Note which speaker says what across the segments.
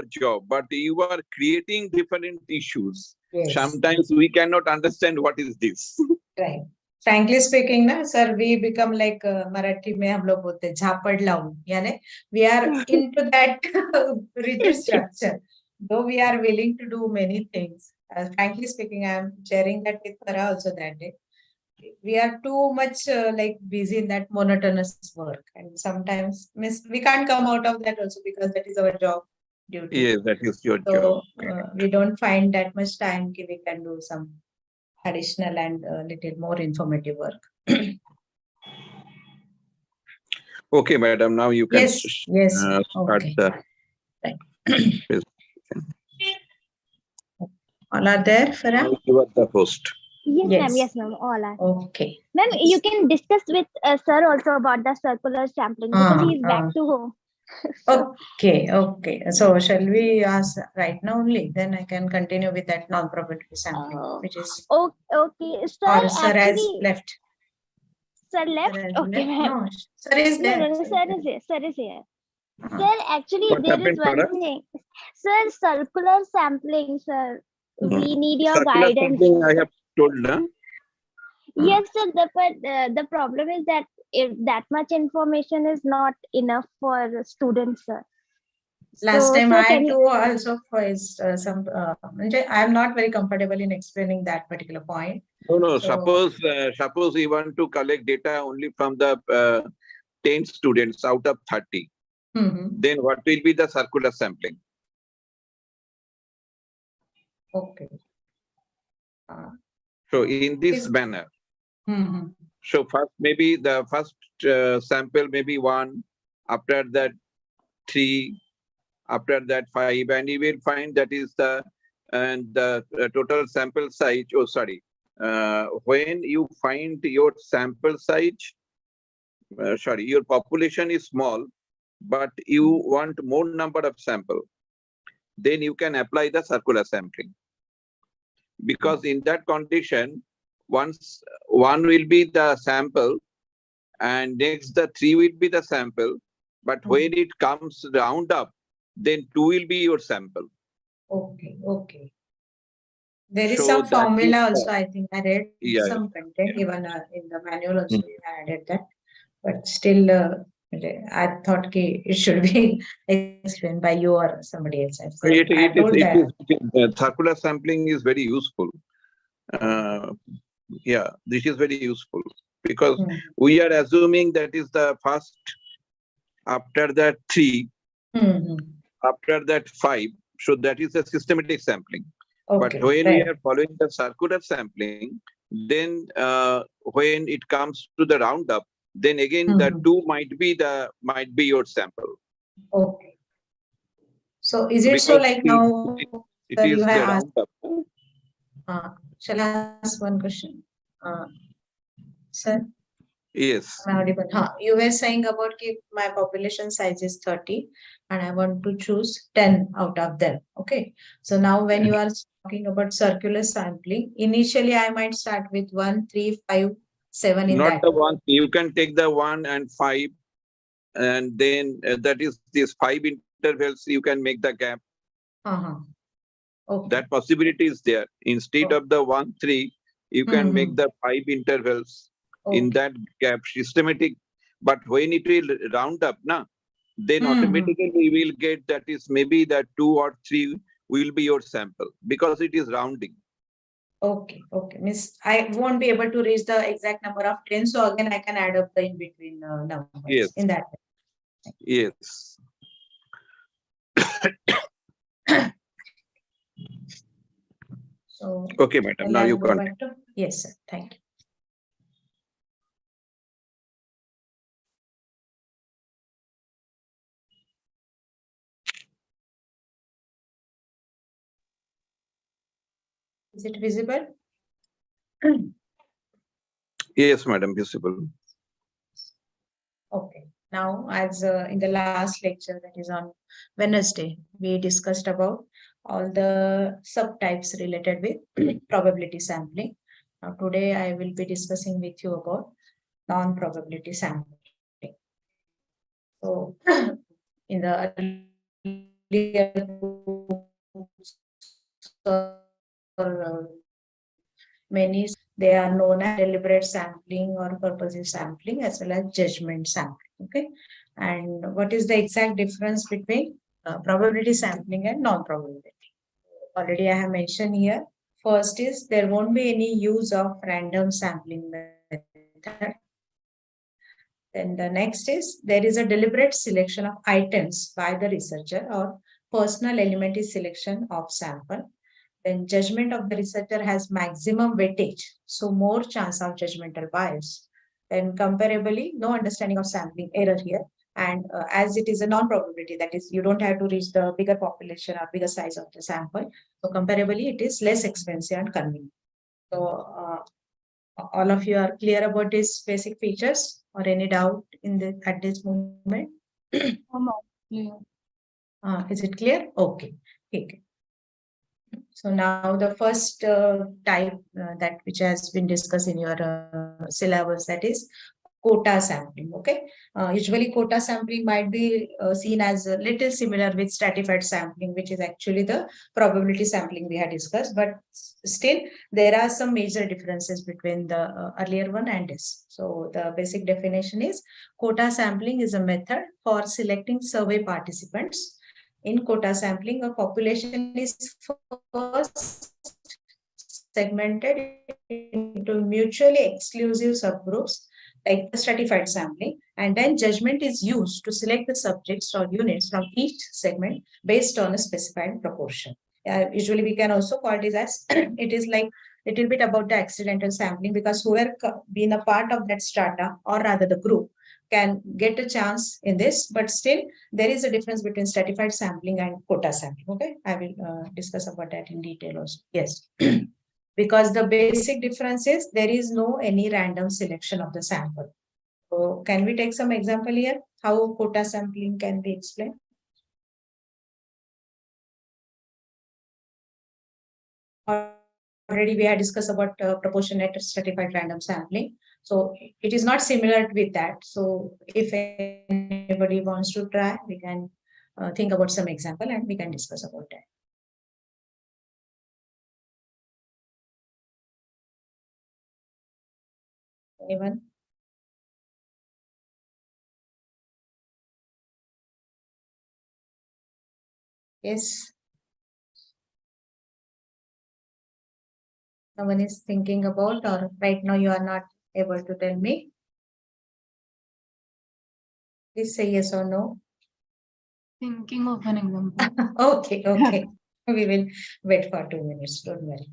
Speaker 1: job, but you are creating different issues.
Speaker 2: Yes.
Speaker 1: Sometimes we cannot understand what is this.
Speaker 2: Right. Frankly speaking, na, sir, we become like Marathi में हम लोग बोलते हैं झापड़ लाऊं, यानी we are into that rigid structure. Though we are willing to do many things. Frankly speaking, I am sharing that with Farah also that day. We are too much like busy in that monotonous work, and sometimes we can't come out of that also because that is our job duty.
Speaker 1: Yes, that is your
Speaker 2: So
Speaker 1: job.
Speaker 2: we don't find that much time that we can do some additional and little more informative work.
Speaker 1: Okay, madam. Now you can
Speaker 2: Yes,
Speaker 1: start
Speaker 2: okay.
Speaker 1: the
Speaker 2: Right.
Speaker 1: presentation.
Speaker 2: All are there, Farah?
Speaker 1: Now you are the host.
Speaker 3: Yes, ma'am. All are.
Speaker 2: Okay.
Speaker 3: Ma'am, you can discuss with sir also about the circular sampling because he is back to home.
Speaker 2: Okay. So shall we ask right now only? Then I can continue with that non-probability sampling, which is
Speaker 3: Okay. Sir,
Speaker 2: or sir has
Speaker 3: actually,
Speaker 2: left.
Speaker 3: sir left.
Speaker 2: Sir has
Speaker 3: Okay,
Speaker 2: left.
Speaker 3: ma'am.
Speaker 2: No, sir is there.
Speaker 3: No, sir is here. Sir is here. Sir, actually,
Speaker 1: What
Speaker 3: there is
Speaker 1: happened,
Speaker 3: one
Speaker 1: Farah?
Speaker 3: thing. Sir, circular sampling, sir. We need your
Speaker 1: Circular
Speaker 3: guidance.
Speaker 1: sampling I have told, na?
Speaker 3: Yes, sir. But the problem is that if that much information is not enough for students, sir.
Speaker 2: Last time
Speaker 3: sir,
Speaker 2: I
Speaker 3: can you-
Speaker 2: too also faced some. I am not very comfortable in explaining that particular point.
Speaker 1: No.
Speaker 2: So-
Speaker 1: Suppose we want to collect data only from the 10 students out of 30. Then what will be the circular sampling?
Speaker 2: Okay.
Speaker 1: So in this manner.
Speaker 2: Mm-hmm.
Speaker 1: So first maybe the first sample maybe 1, after that 3, after that 5, and you will find that is the total sample size. Oh, sorry. When you find your sample size, your population is small, but you want more number of sample, then you can apply the circular sampling. Because in that condition, once 1 will be the sample and next the 3 will be the sample, but when it comes round up, then 2 will be your sample.
Speaker 2: Okay. There is
Speaker 1: So
Speaker 2: some
Speaker 1: that
Speaker 2: formula
Speaker 1: is,
Speaker 2: also, I think I read some content, even in the manual also you added that, but still I thought it should be explained by you or somebody else.
Speaker 1: Circular sampling is very useful. Yeah, this is very useful because we are assuming that is the first, after that 3, after that 5. So that is a systematic sampling. But when we are following the circular sampling, then when it comes to the roundup, then again the 2 might be your sample.
Speaker 2: Okay. So is it so like now
Speaker 1: it is the roundup?
Speaker 2: Shall I ask one question? Sir?
Speaker 1: Yes.
Speaker 2: You were saying about my population size is 30 and I want to choose 10 out of them. Okay. So now when you are talking about circular sampling, initially I might start with 1, 3, 5, 7 in
Speaker 1: Not
Speaker 2: that.
Speaker 1: the 1. You can take the 1 and 5, and then that is these 5 intervals you can make the gap.
Speaker 2: Okay.
Speaker 1: That possibility is there. Instead of the 1, 3, you can make the 5 intervals in that gap, systematic. But when it will round up, then automatically we will get that is maybe that 2 or 3 will be your sample because it is rounding.
Speaker 2: Okay. Miss, I won't be able to reach the exact number of 10. So again, I can add up the in between numbers.
Speaker 1: Yes.
Speaker 2: In that way.
Speaker 1: Yes.
Speaker 2: So
Speaker 1: okay, madam. Now you can.
Speaker 2: Yes, sir. Thank you. Is it visible?
Speaker 1: Yes, madam, visible.
Speaker 2: Okay. Now, as in the last lecture, that is on Wednesday, we discussed about all the subtypes related with probability sampling. Now, today I will be discussing with you about non-probability sampling. So, in the many, they are known as deliberate sampling or purposive sampling as well as judgment sampling. Okay, and what is the exact difference between probability sampling and non-probability? Already I have mentioned here. First is there won't be any use of random sampling method. Then the next is there is a deliberate selection of items by the researcher, or personal element is selection of sample. Then judgment of the researcher has maximum weightage, so more chance of judgmental bias. Then comparably, no understanding of sampling error here. And as it is a non-probability, that is, you don't have to reach the bigger population or bigger size of the sample. So comparably, it is less expensive and convenient. So all of you are clear about these basic features, or any doubt in the at this moment? Is it clear? Okay. Okay. So now the first type that which has been discussed in your syllabus, that is quota sampling. Okay, usually quota sampling might be seen as a little similar with stratified sampling, which is actually the probability sampling we had discussed, but still there are some major differences between the earlier one and this. So the basic definition is quota sampling is a method for selecting survey participants. In quota sampling, a population is first segmented into mutually exclusive subgroups like the stratified sampling, and then judgment is used to select the subjects or units from each segment based on a specified proportion. Usually we can also call it as it is like a little bit about the accidental sampling, because whoever been a part of that strata, or rather the group, can get a chance in this, but still there is a difference between stratified sampling and quota sampling. Okay, I will discuss about that in detail also. Yes. Because the basic difference is there is no any random selection of the sample. So can we take some example here how quota sampling can be explained? Already we had discussed about proportionate stratified random sampling. So it is not similar with that. So if anybody wants to try, we can think about some example and we can discuss about that. Anyone? Yes. No one is thinking about, or right now you are not able to tell me? Please say yes or no.
Speaker 4: Thinking of an example.
Speaker 2: Okay, okay. We will wait for 2 minutes. Don't worry.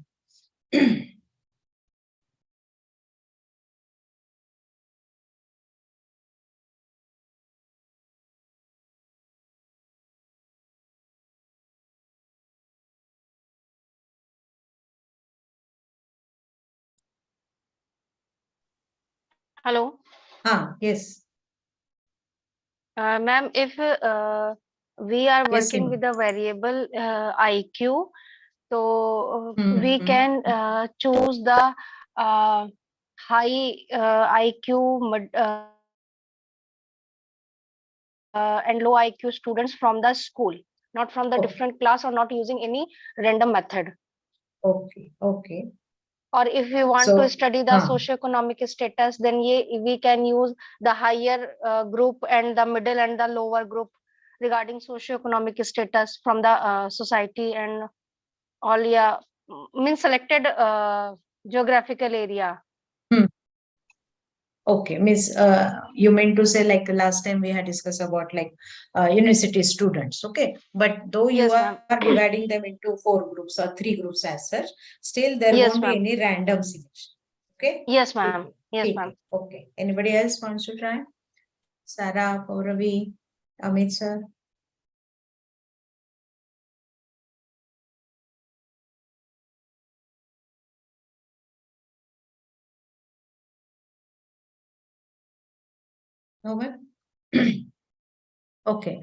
Speaker 5: Hello.
Speaker 2: Yes.
Speaker 5: Ma'am, if we are
Speaker 2: Yes,
Speaker 5: working
Speaker 2: Seema.
Speaker 5: with a variable IQ, so we
Speaker 2: Mhm.
Speaker 5: can choose the high IQ and low IQ students from the school, not from the
Speaker 2: Okay.
Speaker 5: different class, or not using any random method.
Speaker 2: Okay, okay.
Speaker 5: Or if we want
Speaker 2: So,
Speaker 5: to study the socioeconomic status, then we can use the higher group and the middle and the lower group regarding socioeconomic status from the society and all. Yeah, means selected geographical area.
Speaker 2: okay, Miss, you meant to say like last time we had discussed about like university students, okay? But though you
Speaker 5: Yes,
Speaker 2: are
Speaker 5: ma'am.
Speaker 2: dividing them into 4 groups or 3 groups as such, still there
Speaker 5: Yes,
Speaker 2: won't be
Speaker 5: ma'am.
Speaker 2: any random selection, okay?
Speaker 5: Yes, ma'am. Yes,
Speaker 2: Okay,
Speaker 5: ma'am.
Speaker 2: okay. Anybody else wants to try? Sarah, Gauravi, Amit sir? No one? Okay.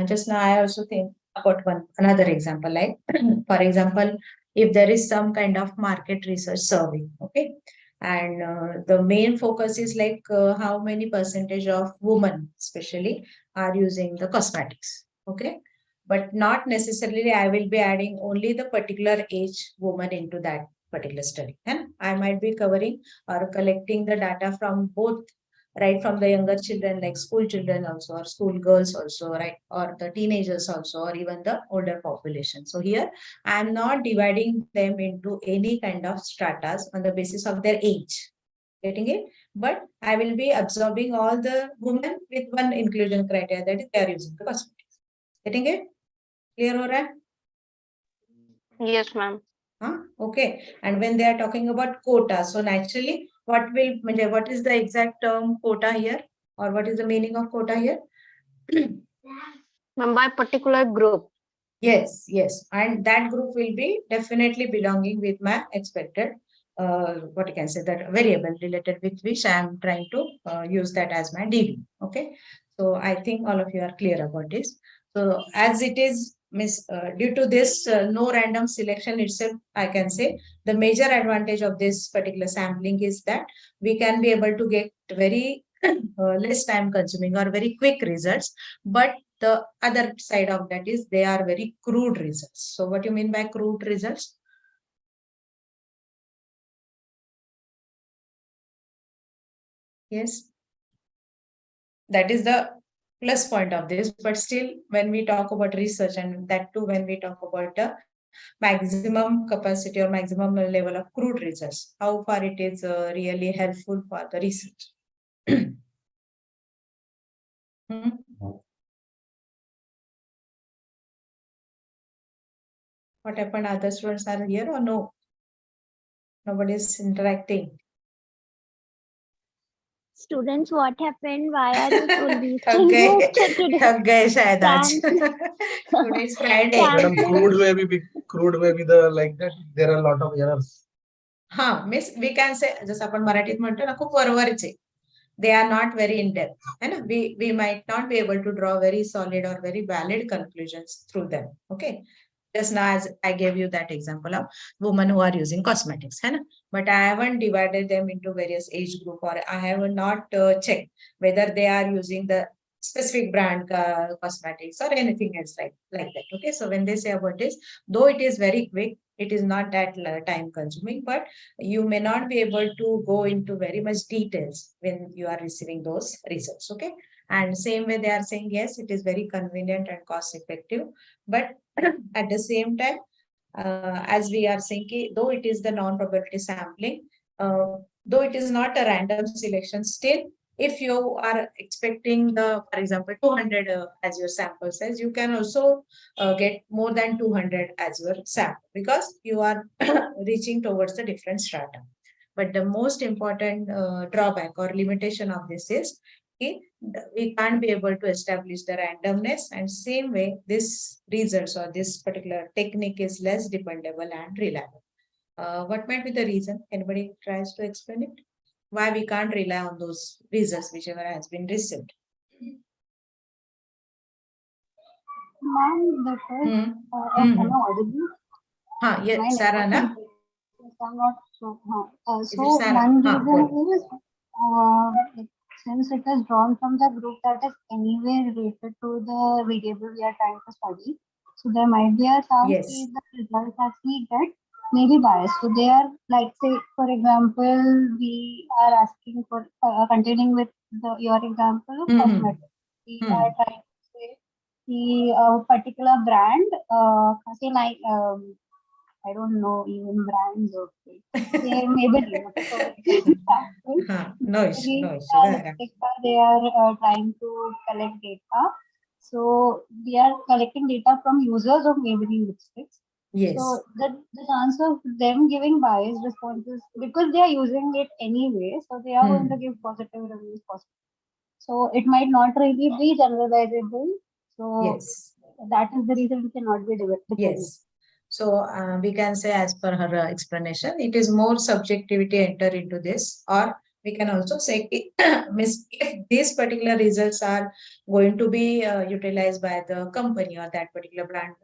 Speaker 2: Just now I also think about another example, like for example, if there is some kind of market research survey, okay, and the main focus is like how many percentage of women especially are using the cosmetics, okay. but not necessarily I will be adding only the particular age woman into that particular study. And I might be covering or collecting the data from both, right, from the younger children, like school children also, or school girls also, right, or the teenagers also, or even the older population. So here I'm not dividing them into any kind of stratas on the basis of their age. Getting it? But I will be absorbing all the women with one inclusion criteria, that is they are using the cosmetics. Getting it? Clear, Aura?
Speaker 5: Yes, ma'am.
Speaker 2: Okay. And when they are talking about quota, so naturally, what is the exact term quota here, or what is the meaning of quota here?
Speaker 5: Ma'am, by particular group.
Speaker 2: Yes, yes, and that group will be definitely belonging with my expected, what you can say, that variable related with which I am trying to use that as my DV. Okay, so I think all of you are clear about this. So as it is, due to this no random selection itself, I can say the major advantage of this particular sampling is that we can be able to get very less time consuming or very quick results, but the other side of that is they are very crude results. So what do you mean by crude results? Yes, that is the plus point of this, but still when we talk about research, and that too when we talk about the maximum capacity or maximum level of crude results, how far it is really helpful for the research. What happened? Other students are here or no? Nobody is interacting.
Speaker 3: Students, what happened? Why are you so
Speaker 2: थक गए शायद आज.
Speaker 3: Today's
Speaker 2: Friday.
Speaker 6: Madam, crude may be the like that. There are a lot of errors.
Speaker 2: हाँ, miss, we can say, जसं आपण मराठीत म्हणतो ना, खूप वरवरचे. They are not very in depth. And we might not be able to draw very solid or very valid conclusions through them. Okay. Just now, as I gave you that example of women who are using cosmetics, but I haven't divided them into various age group, or I have not checked whether they are using the specific brand cosmetics or anything else like that. Okay, so when they say about this, though it is very quick, it is not that time consuming, but you may not be able to go into very much details when you are receiving those results. Okay, and same way they are saying, yes, it is very convenient and cost effective, but at the same time, as we are saying, though it is the non-probability sampling, though it is not a random selection, still if you are expecting the, for example, 200 as your sample size, you can also get more than 200 as your sample, because you are reaching towards the different strata. But the most important drawback or limitation of this is we can't be able to establish the randomness, and same way this results or this particular technique is less dependable and reliable. What might be the reason? Anybody tries to explain it? Why we can't rely on those results whichever has been received?
Speaker 7: Ma'am, because am I audible?
Speaker 2: Yes, Sarah, na?
Speaker 7: I'm not sure. So
Speaker 2: Sarah?
Speaker 7: one reason is since it is drawn from the group that is anyway related to the variable we are trying to study, so there might be a chance that the results that we get may be biased. So they are, like, say, for example, we are asking for continuing with your example of cosmetics. We are trying to say the particular brand, say like I don't know even brands of it. They may be
Speaker 2: no issue.
Speaker 7: They are trying to collect data. So we are collecting data from users of Maybelline lipsticks.
Speaker 2: Yes.
Speaker 7: So the chance of them giving biased responses, because they are using it anyway, so they are going to give positive reviews. So it might not really be generalizable. So that is the reason it cannot be developed.
Speaker 2: Yes. So we can say, as per her explanation, it is more subjectivity enter into this, or we can also say if these particular results are going to be utilized by the company or that particular brand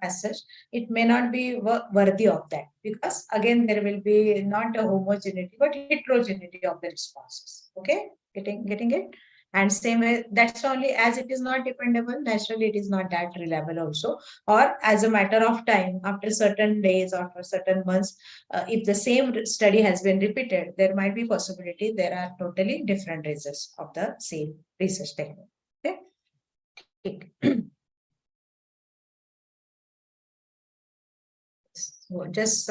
Speaker 2: as such, it may not be worthy of that, because again there will be not a homogeneity but heterogeneity of the responses. Okay, getting it? And same way, that's only as it is not dependable, naturally it is not that reliable also. Or as a matter of time, after certain days or after certain months, if the same study has been repeated, there might be possibility there are totally different results of the same research technique. Okay. So just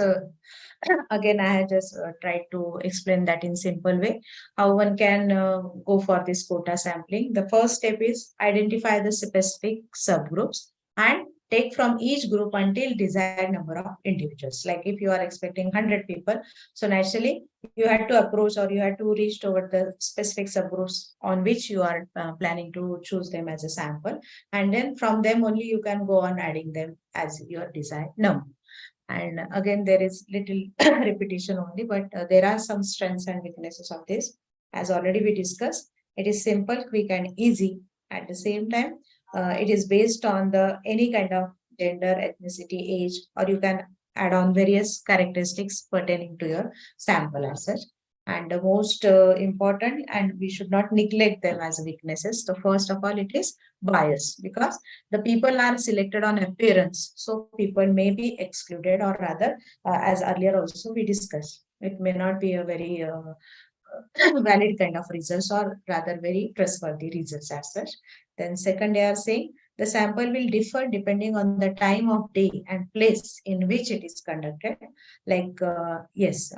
Speaker 2: again, I had just tried to explain that in simple way, how one can go for this quota sampling. The first step is identify the specific subgroups and take from each group until desired number of individuals. Like if you are expecting 100 people, so naturally you had to approach or you had to reach toward the specific subgroups on which you are planning to choose them as a sample. And then from them only you can go on adding them as your desired number. And again, there is little repetition only, but there are some strengths and weaknesses of this. As already we discussed, it is simple, quick, and easy. At the same time, it is based on the any kind of gender, ethnicity, age, or you can add on various characteristics pertaining to your sample as such. And the most important, and we should not neglect them as weaknesses. So first of all, it is bias, because the people are selected on appearance. So people may be excluded, or rather, as earlier also we discussed, it may not be a very valid kind of results, or rather very trustworthy results as such. Then second, they are saying the sample will differ depending on the time of day and place in which it is conducted. Like, yes,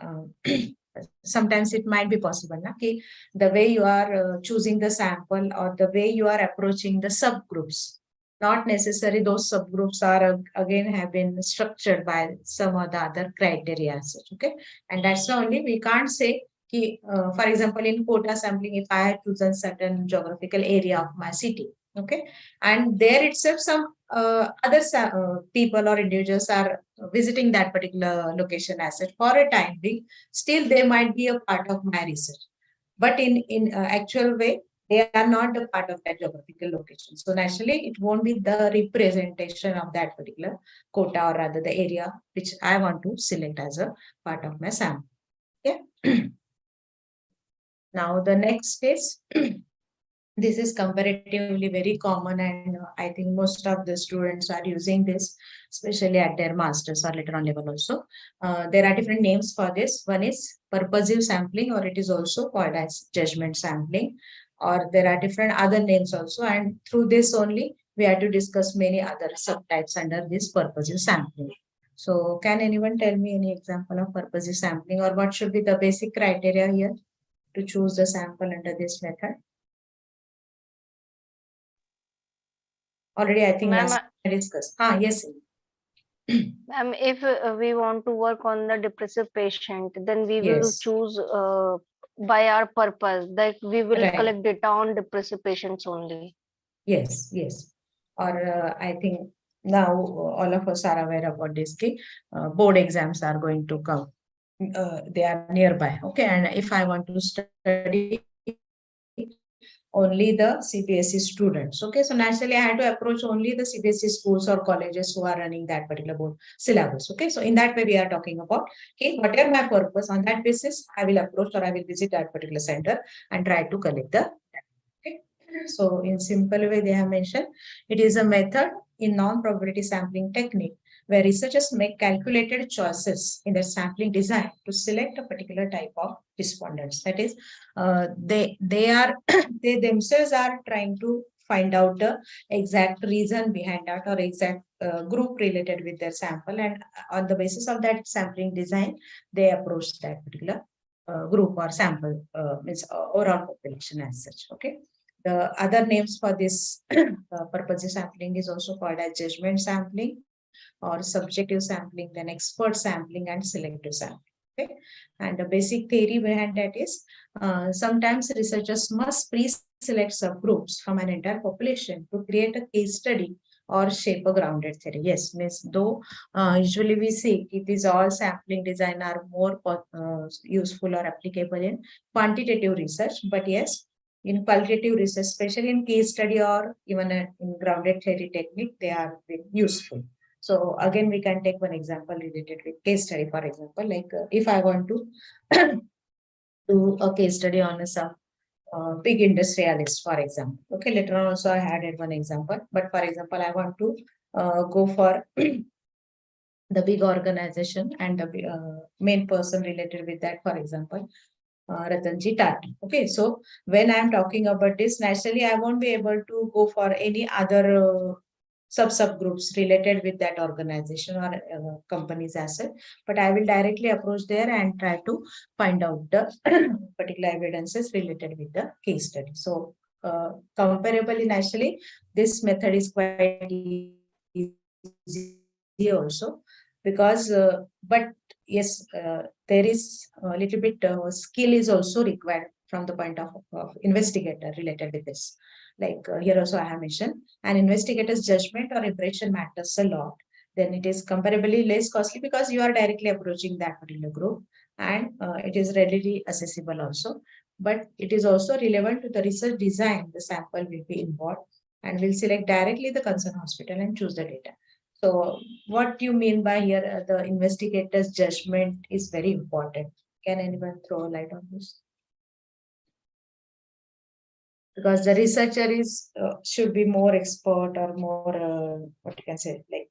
Speaker 2: sometimes it might be possible, okay, the way you are choosing the sample or the way you are approaching the subgroups, not necessarily those subgroups are again have been structured by some or the other criteria as such, okay. And that's only we can't say for example, in quota sampling, if I had chosen certain geographical area of my city, okay, and there itself some other people or individuals are visiting that particular location asset for a time being, still they might be a part of my research. But in actual way, they are not a part of that geographical location. So naturally, it won't be the representation of that particular quota, or rather the area which I want to select as a part of my sample. Okay. Now the next is this is comparatively very common, and I think most of the students are using this, especially at their masters or later on level also. There are different names for this. One is purposive sampling, or it is also called as judgment sampling, or there are different other names also. And through this only, we have to discuss many other subtypes under this purposive sampling. So can anyone tell me any example of purposive sampling, or what should be the basic criteria here to choose the sample under this method? Already, I think last I discussed. Yes.
Speaker 5: If we want to work on the depressive patient, then we will choose by our purpose, that we will collect data on depressive patients only.
Speaker 2: Yes, yes. Or I think now all of us are aware about this. Board exams are going to come. They are nearby. Okay, and if I want to study only the CBSE students. Okay, so naturally I had to approach only the CBSE schools or colleges who are running that particular board syllabus. Okay, so in that way we are talking about, okay, whatever my purpose, on that basis I will approach or I will visit that particular center and try to collect the. Okay, so in simple way they have mentioned it is a method in non-probability sampling technique where researchers make calculated choices in their sampling design to select a particular type of respondents. That is, they themselves are trying to find out the exact reason behind that, or exact group related with their sample, and on the basis of that sampling design, they approach that particular group or sample, means overall population as such. Okay. The other names for this purposive sampling is also called as judgment sampling, or subjective sampling, then expert sampling, and selective sampling. Okay, and the basic theory behind that is sometimes researchers must pre-select subgroups from an entire population to create a case study or shape a grounded theory. Yes, means though usually we see it is all sampling design are more useful or applicable in quantitative research, but yes, in qualitative research, especially in case study or even in grounded theory technique, they are very useful. So again, we can take one example related with case study. For example, like if I want to do a case study on big industrialist, for example. Okay, later on also I added one example, but for example, I want to go for the big organization and the main person related with that, for example, Ratanji Tata. Okay, so when I'm talking about this, naturally, I won't be able to go for any other subgroups related with that organization or companies as well, but I will directly approach there and try to find out the particular evidences related with the case study. So comparably, naturally, this method is quite easy also, because but yes, there is a little bit skill is also required from the point of investigator related with this. Like here also I have mentioned, an investigator's judgment or impression matters a lot. Then it is comparably less costly because you are directly approaching that particular group, and it is readily accessible also. But it is also relevant to the research design. The sample will be involved, and will select directly the concerned hospital and choose the data. So what you mean by here, the investigator's judgment is very important. Can anyone throw a light on this? Because the researcher is should be more expert or more what you can say, like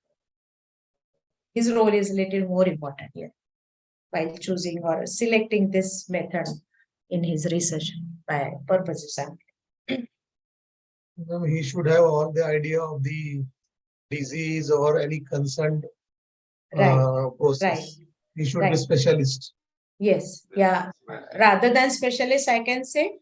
Speaker 2: his role is a little more important here while choosing or selecting this method in his research by purposive sampling.
Speaker 6: He should have all the idea of the disease or any concerned process.
Speaker 2: Right.
Speaker 6: He should be specialist.
Speaker 2: Yes, yeah. Rather than specialist, I can say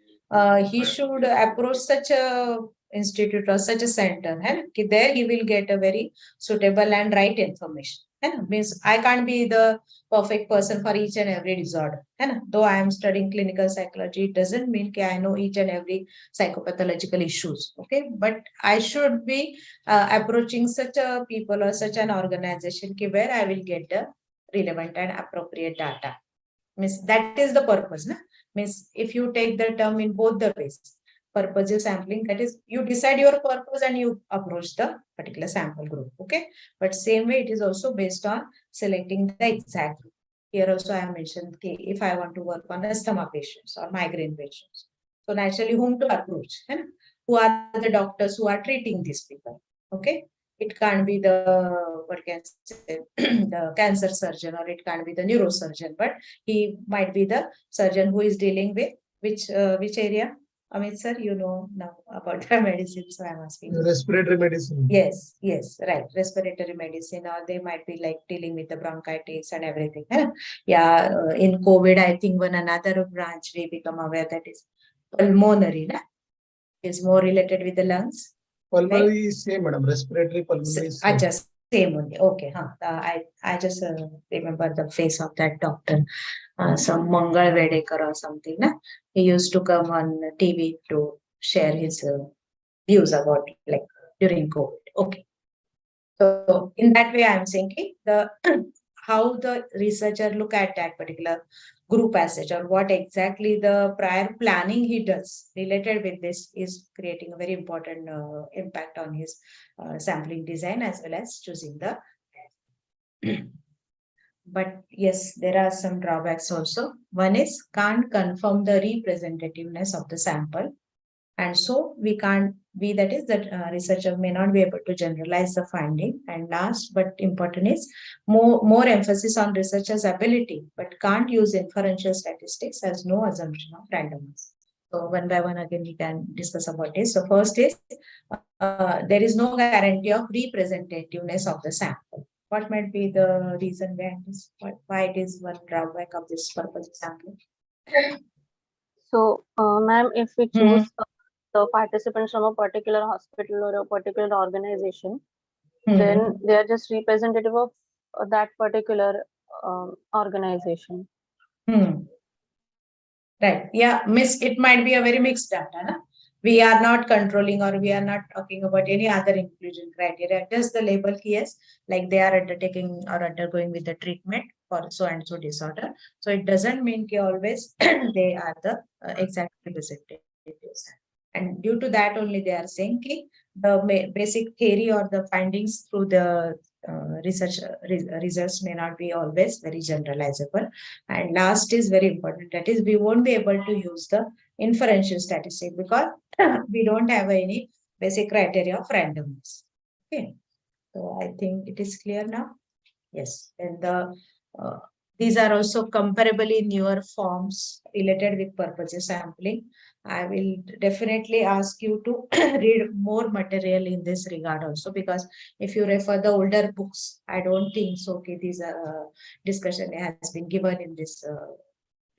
Speaker 2: he should approach such a institute or such a center. There he will get a very suitable and right information. Means I can't be the perfect person for each and every disorder. Though I am studying clinical psychology, it doesn't mean that I know each and every psychopathological issues. Okay, but I should be approaching such a people or such an organization where I will get the relevant and appropriate data. Means that is the purpose. Means if you take the term in both the ways, purposive sampling, that is you decide your purpose and you approach the particular sample group. Okay, but same way it is also based on selecting the exact group. Here also I mentioned, okay, if I want to work on asthma patients or migraine patients, so naturally whom to approach, who are the doctors who are treating these people. Okay, it can't be the what can say the cancer surgeon, or it can't be the neurosurgeon, but he might be the surgeon who is dealing with which area. Amit sir, you know now about the medicine, so I'm asking.
Speaker 6: Respiratory medicine.
Speaker 2: Yes, yes, right. Respiratory medicine, or they might be like dealing with the bronchitis and everything. Yeah, in COVID, I think one another branch we become aware that is pulmonary, is more related with the lungs.
Speaker 6: Pulmonary is same, madam. Respiratory, pulmonary is same.
Speaker 2: Just same only. Okay, I just remember the face of that doctor, some Mangal Vedekar or something. He used to come on TV to share his views about like during COVID. Okay, so in that way, I'm thinking the how the researcher look at that particular group as such, or what exactly the prior planning he does related with this is creating a very important impact on his sampling design as well as choosing the. But yes, there are some drawbacks also. One is can't confirm the representativeness of the sample. And so that is that researcher may not be able to generalize the finding. And last but important is more emphasis on researcher's ability, but can't use inferential statistics as no assumption of randomness. So one by one again we can discuss about this. So first is there is no guarantee of representativeness of the sample. What might be the reason behind this? Why it is one drawback of this purpose sampling?
Speaker 5: So, ma'am, if we choose the participants from a particular hospital or a particular organization, then they are just representative of that particular organization.
Speaker 2: Right. Yeah, it might be a very mixed data. We are not controlling, or we are not talking about any other inclusion criteria. Just the label yes, like they are undertaking or undergoing with the treatment for so and so disorder. So it doesn't mean always they are the exact representatives. And due to that only they are saying the basic theory or the findings through the results may not be always very generalizable. And last is very important, that is we won't be able to use the inferential statistic because we don't have any basic criteria of randomness. Okay, so I think it is clear now. Yes, and these are also comparably newer forms related with purposive sampling. I will definitely ask you to read more material in this regard also, because if you refer the older books, I don't think so. Okay, this discussion has been given in this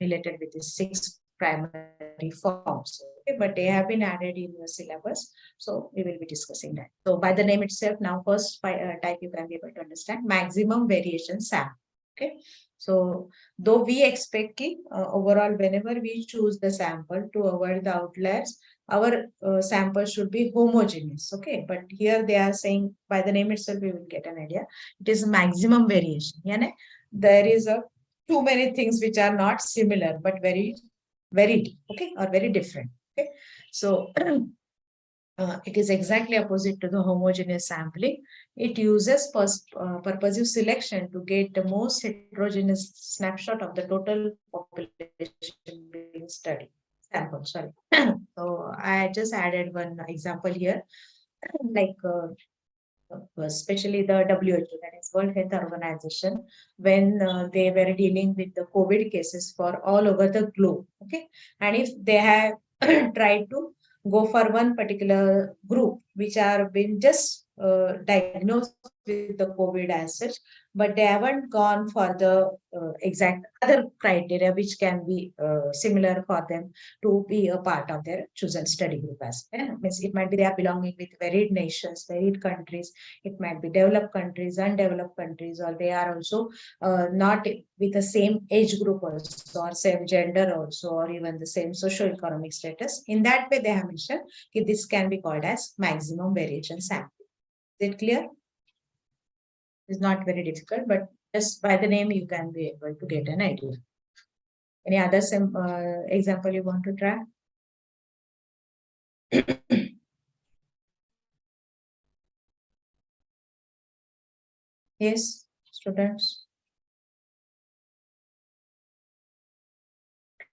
Speaker 2: related with the 6 primary forms. Okay, but they have been added in your syllabus, so we will be discussing that. So by the name itself, now first type you can be able to understand maximum variation sample. Okay, so though we expect overall whenever we choose the sample to avoid the outliers, our sample should be homogeneous. Okay, but here they are saying by the name itself we will get an idea. It is maximum variation. Yani, there is a too many things which are not similar but very varied, okay, or very different. Okay, so it is exactly opposite to the homogeneous sampling. It uses purposive selection to get the most heterogeneous snapshot of the total population being studied. Sample, sorry. So I just added one example here, like especially the WHO, that is World Health Organization, when they were dealing with the COVID cases for all over the globe. Okay, and if they have tried to go for one particular group which are been just diagnosed with the COVID as such, but they haven't gone for the exact other criteria which can be similar for them to be a part of their chosen study group as well. Means it might be they are belonging with varied nations, varied countries. It might be developed countries, undeveloped countries, or they are also not with the same age group also, or same gender also, or even the same socio-economic status. In that way, they have mentioned that this can be called as maximum variation sample. Is it clear? It's not very difficult, but just by the name, you can be able to get an idea. Any other example you want to try? Yes, students.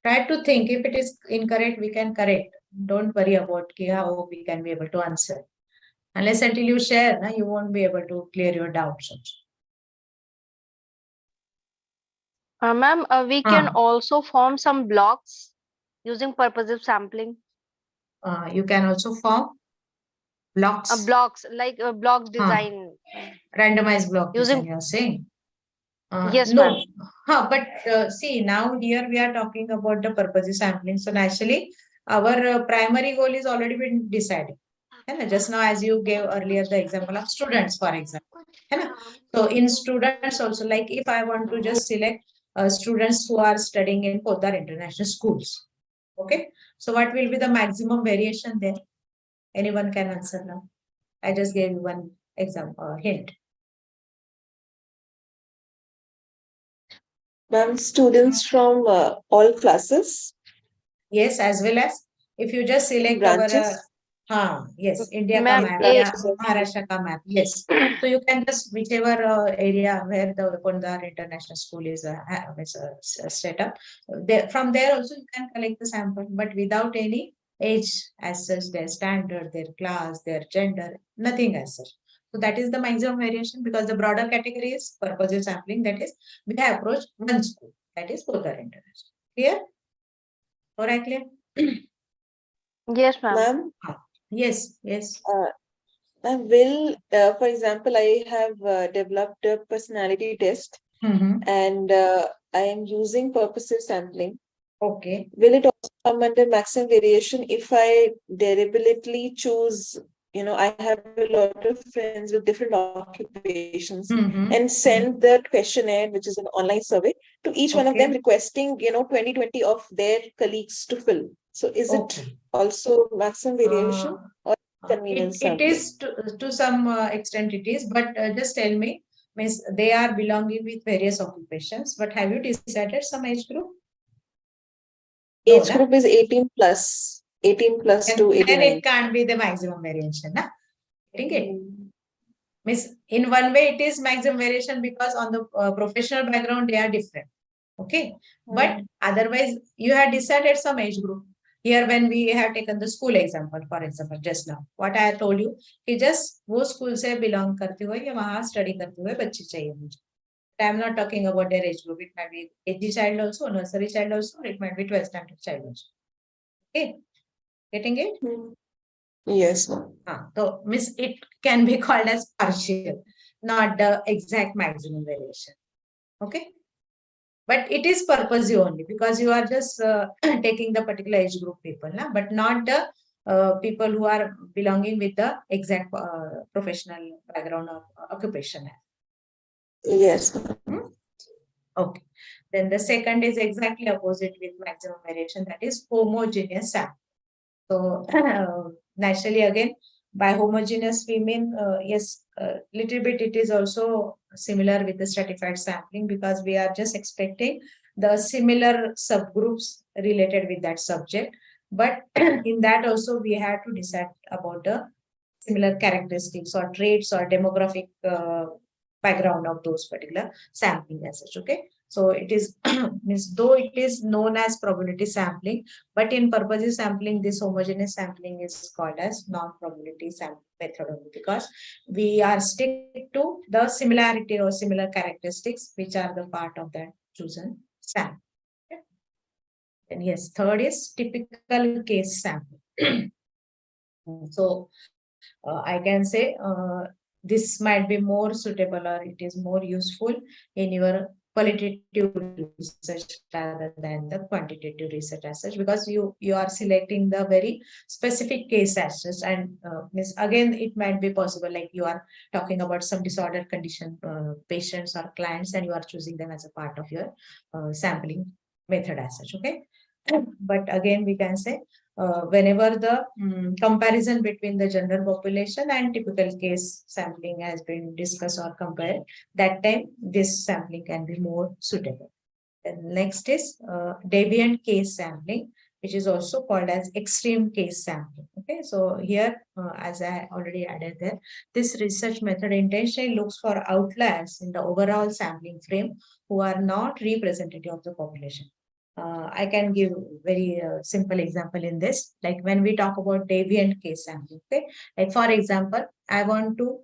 Speaker 2: Try to think. If it is incorrect, we can correct. Don't worry about how we can be able to answer. Unless until you share, you won't be able to clear your doubts also.
Speaker 5: Ma'am, we can also form some blocks using purposive sampling.
Speaker 2: You can also form blocks.
Speaker 5: Blocks, like block design.
Speaker 2: Randomized block design, you're saying?
Speaker 5: Yes,
Speaker 2: no.
Speaker 5: But
Speaker 2: see, now here we are talking about the purposive sampling. So naturally, our primary goal is already been decided. Just now, as you gave earlier the example of students, for example. So in students also, like if I want to just select students who are studying in Quota International Schools. Okay. So what will be the maximum variation there? Anyone can answer now. I just gave you one example, hint.
Speaker 8: Ma'am, students from all classes?
Speaker 2: Yes, as well as if you just select
Speaker 8: branches?
Speaker 2: our yes, India ka map, Maharashtra ka map. Yes. So you can just whichever area where the Kondar International School is set up. From there also you can collect the sample, but without any age as such, their standard, their class, their gender, nothing as such. So that is the maximum variation, because the broader category is purposive sampling. That is, we have approached one school, that is Kondar International. Clear? Or I clear?
Speaker 5: Yes, ma'am.
Speaker 2: Yes, yes.
Speaker 8: I will, for example, I have developed a personality test and I am using purposive sampling.
Speaker 2: Okay.
Speaker 8: Will it also come under maximum variation if I deliberately choose, I have a lot of friends with different occupations and send the questionnaire, which is an online survey, to each one of them requesting, 20 of their colleagues to fill. So is it also maximum variation or convenience?
Speaker 2: It is to some extent it is, but just tell me, means they are belonging with various occupations, but have you decided some age group?
Speaker 8: Age group is 18 plus. 18 plus to 89.
Speaker 2: Then it can't be the maximum variation, na? Getting it? Means in one way it is maximum variation because on the professional background they are different. Okay, but otherwise you have decided some age group. Here when we have taken the school example, for example, just now, what I told you, कि just वो school से belong करते हुए या वहाँ study करते हुए बच्चे चाहिए मुझे. I am not talking about their age group. It might be KG child also, nursery child also, or it might be 12th standard child also. Okay, getting it?
Speaker 8: Yes.
Speaker 2: So miss, it can be called as partial, not the exact maximum variation. Okay, but it is purposive only because you are just taking the particular age group people, but not the people who are belonging with the exact professional background of occupation.
Speaker 8: Yes.
Speaker 2: Okay. Then the second is exactly opposite with maximum variation, that is homogeneous sample. So naturally again, by homogeneous we mean, yes, little bit it is also similar with the stratified sampling because we are just expecting the similar subgroups related with that subject. But in that also we have to decide about the similar characteristics or traits or demographic background of those particular sampling as such. Okay, so it is means though it is known as probability sampling, but in purposive sampling this homogeneous sampling is called as non-probability sampling method only because we are stick to the similarity or similar characteristics which are the part of that chosen sample. Okay. And yes, third is typical case sampling. So I can say this might be more suitable or it is more useful in your qualitative research rather than the quantitative research as such because you are selecting the very specific case as such and again it might be possible like you are talking about some disordered condition patients or clients and you are choosing them as a part of your sampling method as such. Okay, but again we can say whenever the comparison between the general population and typical case sampling has been discussed or compared, that time this sampling can be more suitable. And next is deviant case sampling, which is also called as extreme case sampling. Okay, so here, as I already added there, this research method intentionally looks for outliers in the overall sampling frame who are not representative of the population. I can give very simple example in this, like when we talk about deviant case sampling. Okay, like for example, I want to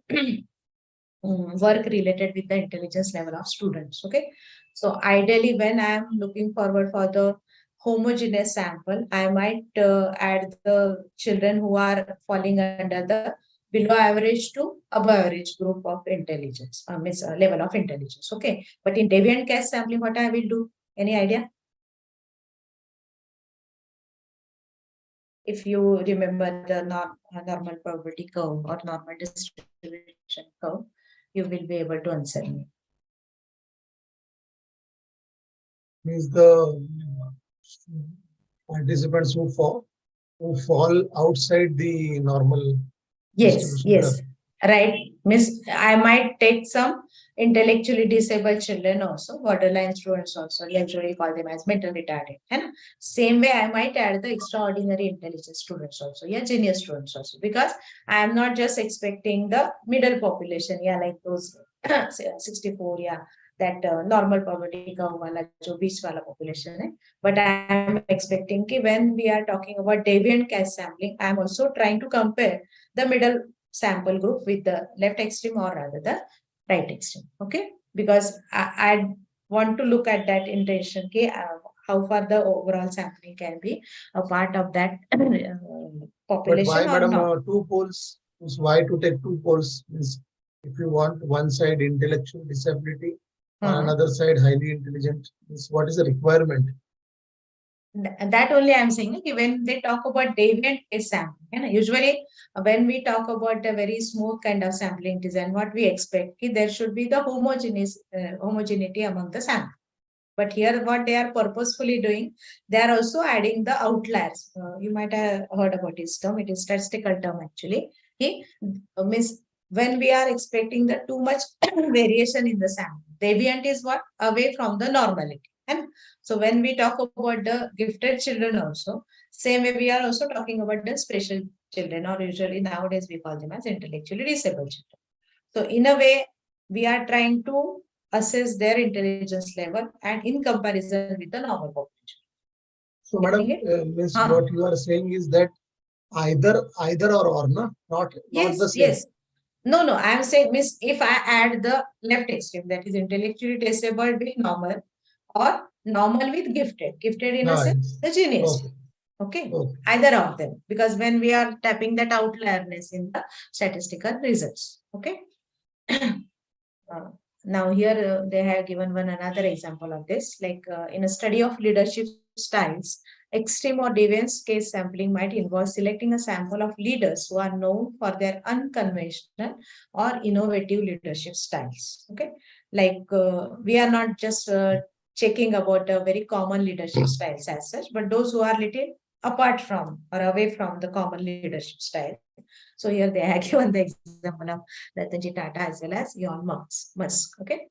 Speaker 2: work related with the intelligence level of students. Okay, so ideally when I am looking forward for the homogeneous sample, I might add the children who are falling under the below average to above average group of intelligence, level of intelligence. Okay, but in deviant case sampling, what I will do? Any idea? If you remember the normal probability curve or normal distribution curve, you will be able to answer me.
Speaker 6: Means the participants who fall outside the normal distribution curve.
Speaker 2: Right. Miss, I might take some intellectually disabled children also, borderline students also, usually call them as mental retarded. And same way, I might add the extraordinary intelligent students also, genius students also, because I am not just expecting the middle population, like those 64, that normal poverty curve wala jo beach wala population hai. But I am expecting कि when we are talking about deviant case sampling, I am also trying to compare the middle sample group with the left extreme or rather the right extreme. Okay, because I want to look at that intention, how far the overall sampling can be a part of that population. But
Speaker 6: why,
Speaker 2: or
Speaker 6: madam,
Speaker 2: not?
Speaker 6: Two poles? Why to take two poles? Means if you want one side intellectual disability, on another side highly intelligent, means what is the requirement?
Speaker 2: That only I'm saying, when they talk about deviant case sampling, usually when we talk about a very smooth kind of sampling design, what we expect, there should be the homogeneity among the sample. But here what they are purposefully doing, they are also adding the outliers. You might have heard about this term. It is statistical term actually. Means when we are expecting the too much variation in the sample, deviant is what? Away from the normality. And so when we talk about the gifted children also, same way we are also talking about the special children, or usually nowadays we call them as intellectually disabled children. So in a way, we are trying to assess their intelligence level and in comparison with the normal population.
Speaker 6: So, madam, means what you are saying is that either or, no? Not the same.
Speaker 2: Yes. No, I am saying, miss, if I add the left extreme, that is intellectually disabled with normal, or normal with gifted in a sense, the genius. Okay. Either of them, because when we are tapping that outlierness in the statistical results. Okay. Now here they have given another example of this, like in a study of leadership styles, extreme or deviance case sampling might involve selecting a sample of leaders who are known for their unconventional or innovative leadership styles. Okay, like we are not just checking about a very common leadership styles as such, but those who are little apart from or away from the common leadership style. So here they have given the example of Ratanji Tata as well as Elon Musk. Okay.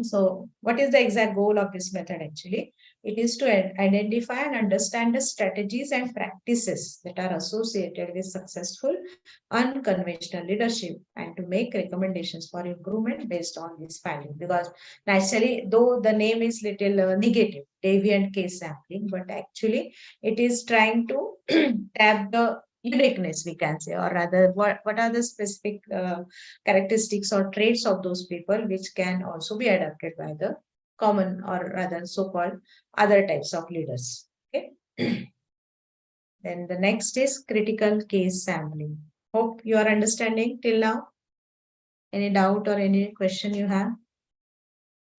Speaker 2: So what is the exact goal of this method actually? It is to identify and understand the strategies and practices that are associated with successful unconventional leadership and to make recommendations for improvement based on this finding. Because naturally, though the name is little negative, deviant case sampling, but actually it is trying to tap the uniqueness, we can say, or rather what are the specific characteristics or traits of those people which can also be adopted by the common or rather so-called other types of leaders. Okay. Then the next is critical case sampling. Hope you are understanding till now. Any doubt or any question you have?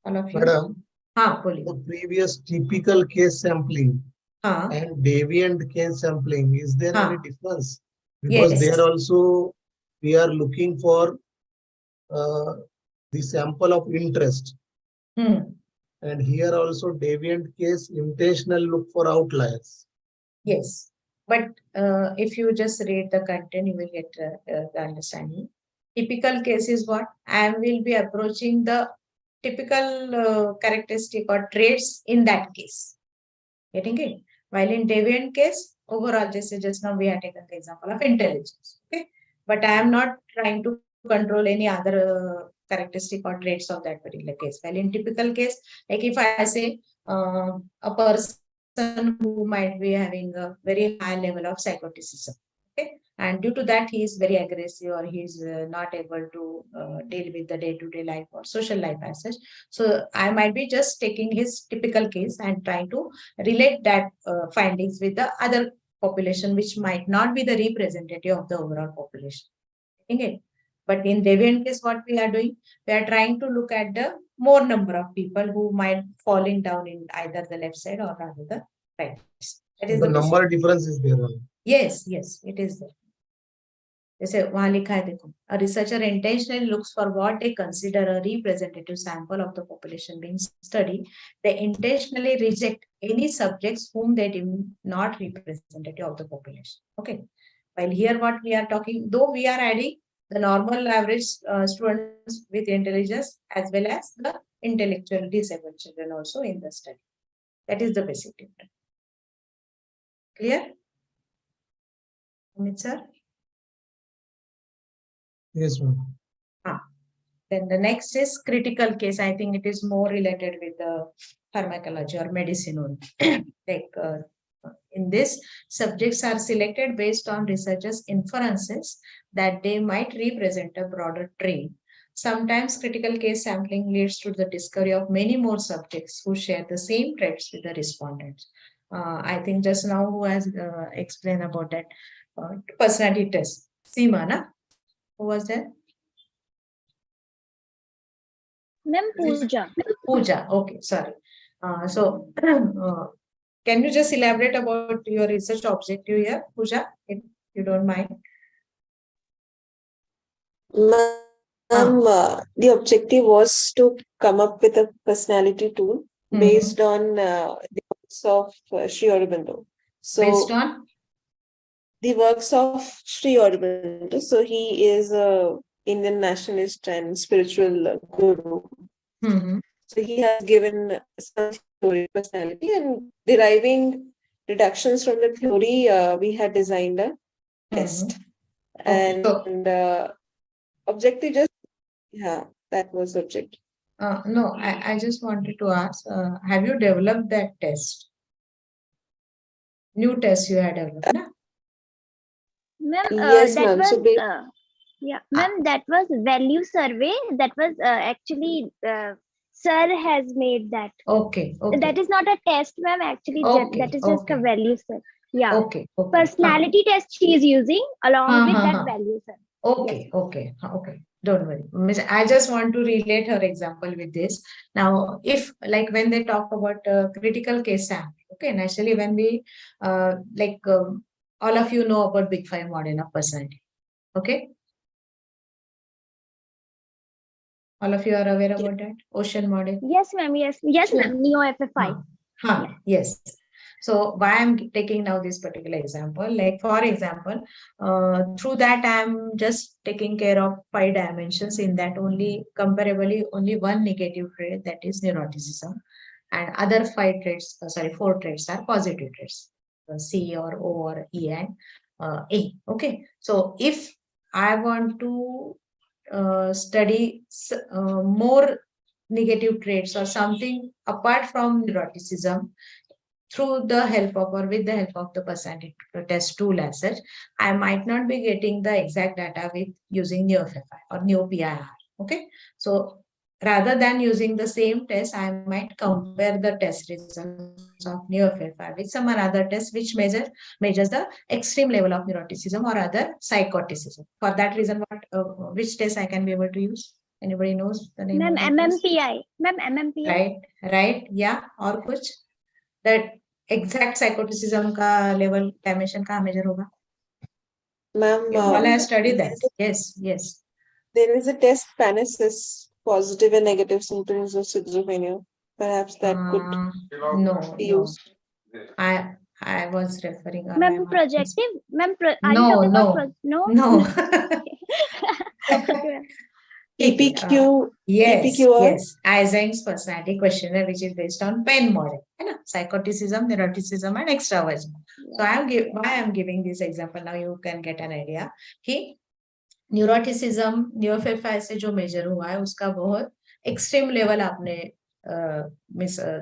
Speaker 2: All of you.
Speaker 6: Madam, the previous typical case sampling and deviant case sampling, is there any difference? Because there also we are looking for the sample of interest. And here also deviant case intentional look for outliers.
Speaker 2: Yes, but if you just read the content, you will get the understanding. Typical case is what? I will be approaching the typical characteristic or traits in that case. Getting it? While in deviant case, overall, just now we have taken the example of intelligence. Okay, but I am not trying to control any other characteristic or traits of that particular case. While in typical case, like if I say a person who might be having a very high level of psychoticism, okay, and due to that he is very aggressive or he is not able to deal with the day-to-day life or social life as such. So I might be just taking his typical case and trying to relate that findings with the other population, which might not be the representative of the overall population. Okay. But in deviant case, what we are doing, we are trying to look at the more number of people who might falling down in either the left side or rather the right. That is
Speaker 6: the number difference is there.
Speaker 2: Yes, it is there. A researcher intentionally looks for what they consider a representative sample of the population being studied. They intentionally reject any subjects whom they deem not representative of the population. Okay. While here what we are talking, though we are adding the normal average students with intelligence as well as the intellectual disabled children also in the study. That is the basic difference. Clear? Amit sir?
Speaker 6: Yes, ma'am.
Speaker 2: Then the next is critical case. I think it is more related with the pharmacology or medicine only. Like in this, subjects are selected based on researchers' inferences that they might represent a broader trait. Sometimes critical case sampling leads to the discovery of many more subjects who share the same traits with the respondents. I think just now who has explained about that personality test? Seema, na? Who was that?
Speaker 3: Ma'am, Pooja.
Speaker 2: Pooja, okay, sorry. So, can you just elaborate about your research objective here, Pooja, if you don't mind?
Speaker 8: The objective was to come up with a personality tool based on the works of Sri Aurobindo. So,
Speaker 2: based on?
Speaker 8: The works of Sri Aurobindo. So, he is a Indian nationalist and spiritual guru. So he has given some theory personality, and deriving deductions from the theory, we had designed a test. And objective just Yeah, that was subject.
Speaker 2: No, I just wanted to ask, have you developed that test? New test you had developed, na?
Speaker 3: Ma'am,
Speaker 8: Yes,
Speaker 3: that
Speaker 8: ma'am. So
Speaker 3: was yeah, ma'am, that was value survey. That was actually sir has made that.
Speaker 2: Okay, okay.
Speaker 3: That is not a test, ma'am. Actually,
Speaker 2: Okay,
Speaker 3: that is just a
Speaker 2: okay.
Speaker 3: value survey. Yeah.
Speaker 2: Okay, okay.
Speaker 3: Personality test she is using along with that value survey.
Speaker 2: Okay,
Speaker 3: Yes.
Speaker 2: okay, okay. Don't worry. Miss, I just want to relate her example with this. Now, if like when they talk about critical case sampling, okay, naturally when we all of you know about Big Five model of personality, okay? All of you are aware about that Ocean model?
Speaker 3: Yes, ma'am. Yes, ma'am. Neo FFI.
Speaker 2: Yes. So why I'm taking now this particular example, like for example, through that I'm just taking care of 5 dimensions. In that only comparably only one negative trait, that is neuroticism, and other 5 traits, 4 traits are positive traits, C or O or E and A. Okay, so if I want to study more negative traits or something apart from neuroticism, through the help of or with the help of the personality test tool as such, I might not be getting the exact data with using NeoFFI or NeoPIR. Okay, so rather than using the same test, I might compare the test results of NeoFFI with some another test which measures the extreme level of neuroticism or other psychoticism. For that reason, which test I can be able to use? Anybody knows the name?
Speaker 3: Ma'am, MMPI. Ma'am, MMPI.
Speaker 2: Right. Yeah. Or kuch? That exact psychoticism ka level dimension ka measure hoga?
Speaker 8: Ma'am,
Speaker 2: all I studied that. Yes.
Speaker 8: There is a test PANASYS, positive and negative symptoms of schizophrenia. Perhaps that could
Speaker 2: no.
Speaker 8: used.
Speaker 2: I was referring.
Speaker 3: Ma'am, projective. Ma'am, are you talking about
Speaker 2: no.
Speaker 8: EPQ.
Speaker 2: Yes. Eisen's personality questionnaire, which is based on PEN model, psychoticism, neuroticism, and extraversion. So why I'm giving this example now, you can get an idea. कि neuroticism NeoFFI से जो major हुआ है उसका बहुत extreme level आपने